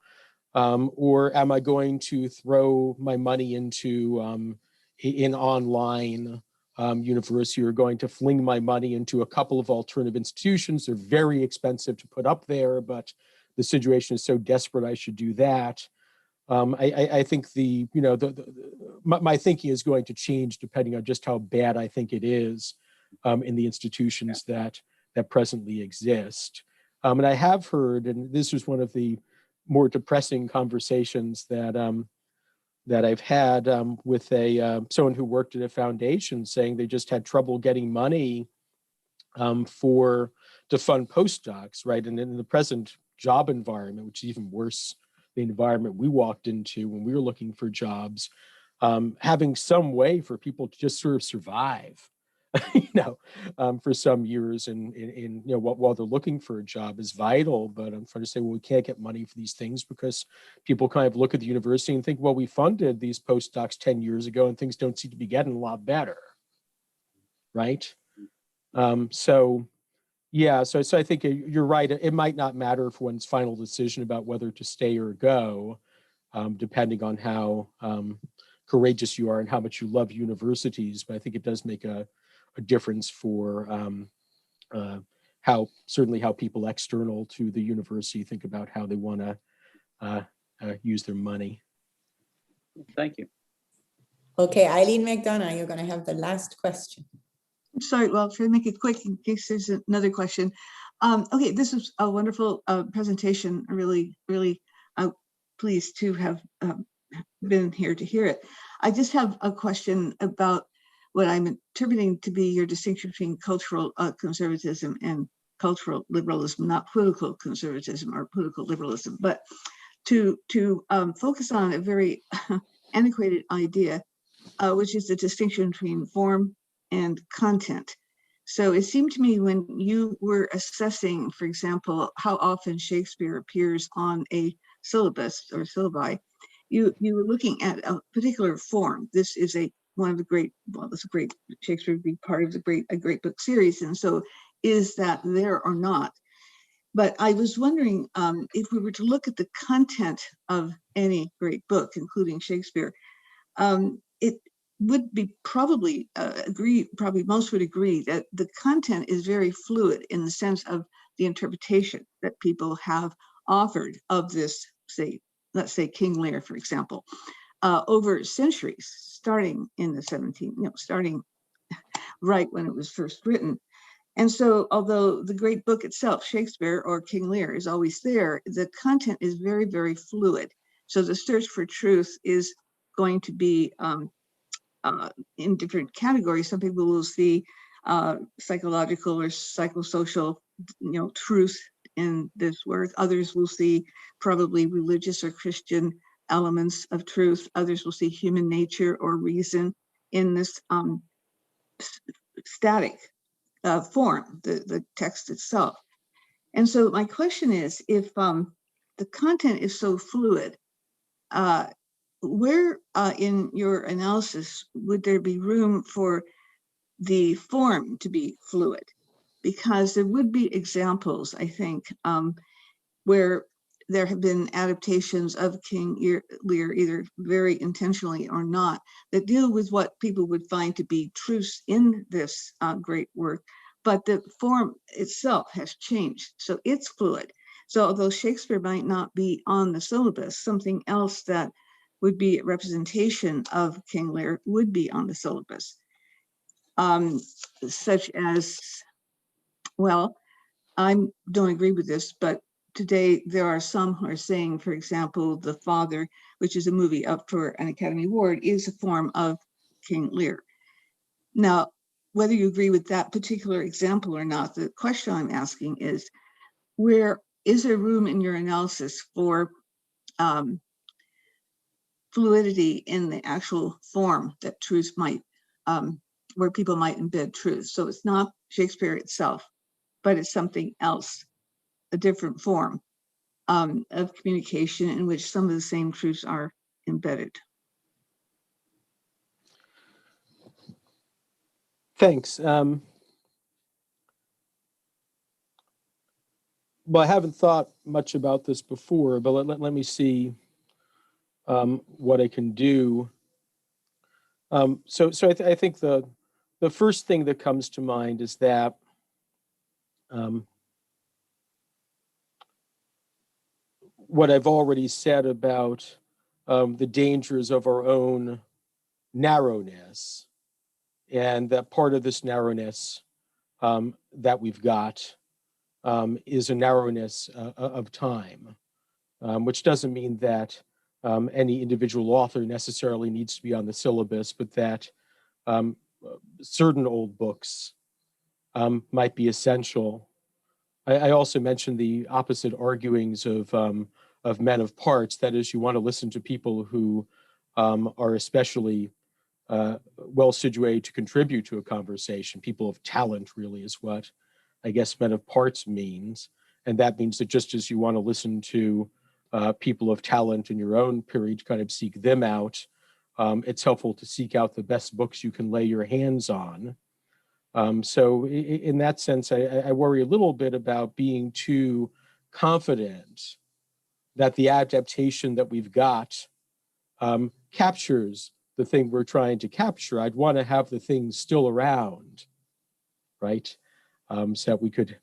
or am I going to throw my money into an online university, or going to fling my money into a couple of alternative institutions? They're very expensive to put up there, but the situation is so desperate I should do that. I think my thinking is going to change depending on just how bad I think it is in the institutions that presently exist. And I have heard, and this was one of the more depressing conversations that I've had with someone who worked at a foundation, saying they just had trouble getting money to fund postdocs, right? And in the present job environment, which is even worse, the environment we walked into when we were looking for jobs, having some way for people to just sort of survive for some years, and while they're looking for a job is vital. But I'm trying to say, well, we can't get money for these things because people kind of look at the university and think, well, we funded these postdocs 10 years ago, and things don't seem to be getting a lot better, right? So I think you're right. It might not matter for one's final decision about whether to stay or go, depending on how courageous you are and how much you love universities. But I think it does make a difference for how people external to the university think about how they want to use their money. Thank you. Okay, Eileen McDonough, you're going to have the last question. I'm sorry, well, try to make it quick in case there's another question. Okay, this was a wonderful presentation. Really, really pleased to have been here to hear it. I just have a question about what I'm interpreting to be your distinction between cultural conservatism and cultural liberalism, not political conservatism or political liberalism, but to focus on a very antiquated idea, which is the distinction between form and content. So it seemed to me when you were assessing, for example, how often Shakespeare appears on a syllabus or syllabi, you were looking at a particular form. This is one of the great, well, it's a great, Shakespeare would be part of a great book series. And so is that there or not? But I was wondering if we were to look at the content of any great book, including Shakespeare, it would be probably most would agree that the content is very fluid in the sense of the interpretation that people have offered of this, let's say King Lear, for example, over centuries, starting in the 17th, starting right when it was first written. And so although the great book itself, Shakespeare or King Lear, is always there, the content is very, very fluid. So the search for truth is going to be in different categories. Some people will see psychological or psychosocial, truth in this work. Others will see probably religious or Christian elements of truth. Others will see human nature or reason in this static form, the text itself. And so my question is, if the content is so fluid, where in your analysis would there be room for the form to be fluid? Because there would be examples, I think, where there have been adaptations of King Lear, either very intentionally or not, that deal with what people would find to be truths in this great work, but the form itself has changed, so it's fluid. So although Shakespeare might not be on the syllabus, something else that would be a representation of King Lear would be on the syllabus, such as, well, I don't agree with this, but today there are some who are saying, for example, The Father, which is a movie up for an Academy Award, is a form of King Lear. Now, whether you agree with that particular example or not, the question I'm asking is, where is there room in your analysis for fluidity in the actual form that truth might, where people might embed truth? So it's not Shakespeare itself, but it's something else, a different form of communication in which some of the same truths are embedded. Thanks. Well, I haven't thought much about this before, but let me see what I can do. I think the first thing that comes to mind is that what I've already said about the dangers of our own narrowness, and that part of this narrowness that we've got is a narrowness of time, which doesn't mean that any individual author necessarily needs to be on the syllabus, but that certain old books might be essential. I also mentioned the opposite arguings of men of parts. That is, you want to listen to people who are especially well situated to contribute to a conversation. People of talent really is what I guess men of parts means. And that means that just as you want to listen to people of talent in your own period to kind of seek them out, it's helpful to seek out the best books you can lay your hands on. So in that sense, I worry a little bit about being too confident that the adaptation that we've got captures the thing we're trying to capture. I'd want to have the thing still around, right? So that we could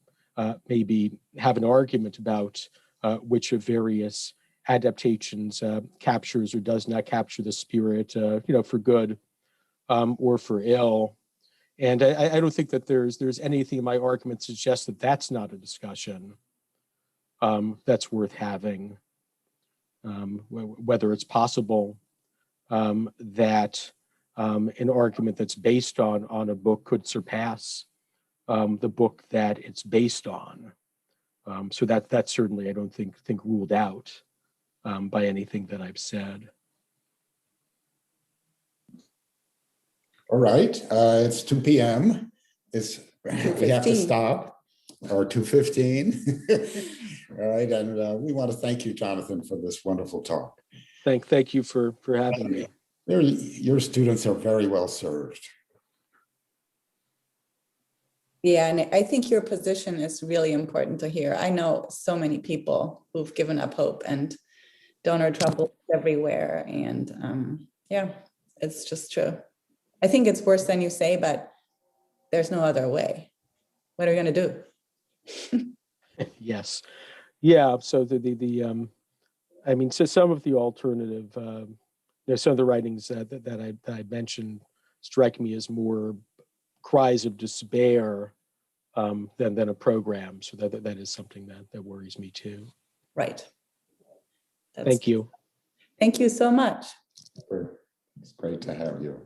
maybe have an argument about which of various adaptations captures or does not capture the spirit, for good or for ill. And I don't think that there's anything in my argument suggests that that's not a discussion that's worth having. Whether it's possible that an argument that's based on a book could surpass the book that it's based on. So that's certainly, I don't think ruled out by anything that I've said. All right, it's 2 p.m. We have to 2:15. stop, or 2:15. All right, and we want to thank you, Jonathan, for this wonderful talk. Thank you for having me. Your students are very well served. Yeah, and I think your position is really important to hear. I know so many people who've given up hope and donor trouble everywhere. And yeah, it's just true. I think it's worse than you say, but there's no other way. What are we going to do? Yes. Yeah. So I mean, so some of the alternative, some of the writings that I mentioned strike me as more cries of despair than a program. So that is something that worries me too. Right. Thank you. Thank you so much. It's great to have you.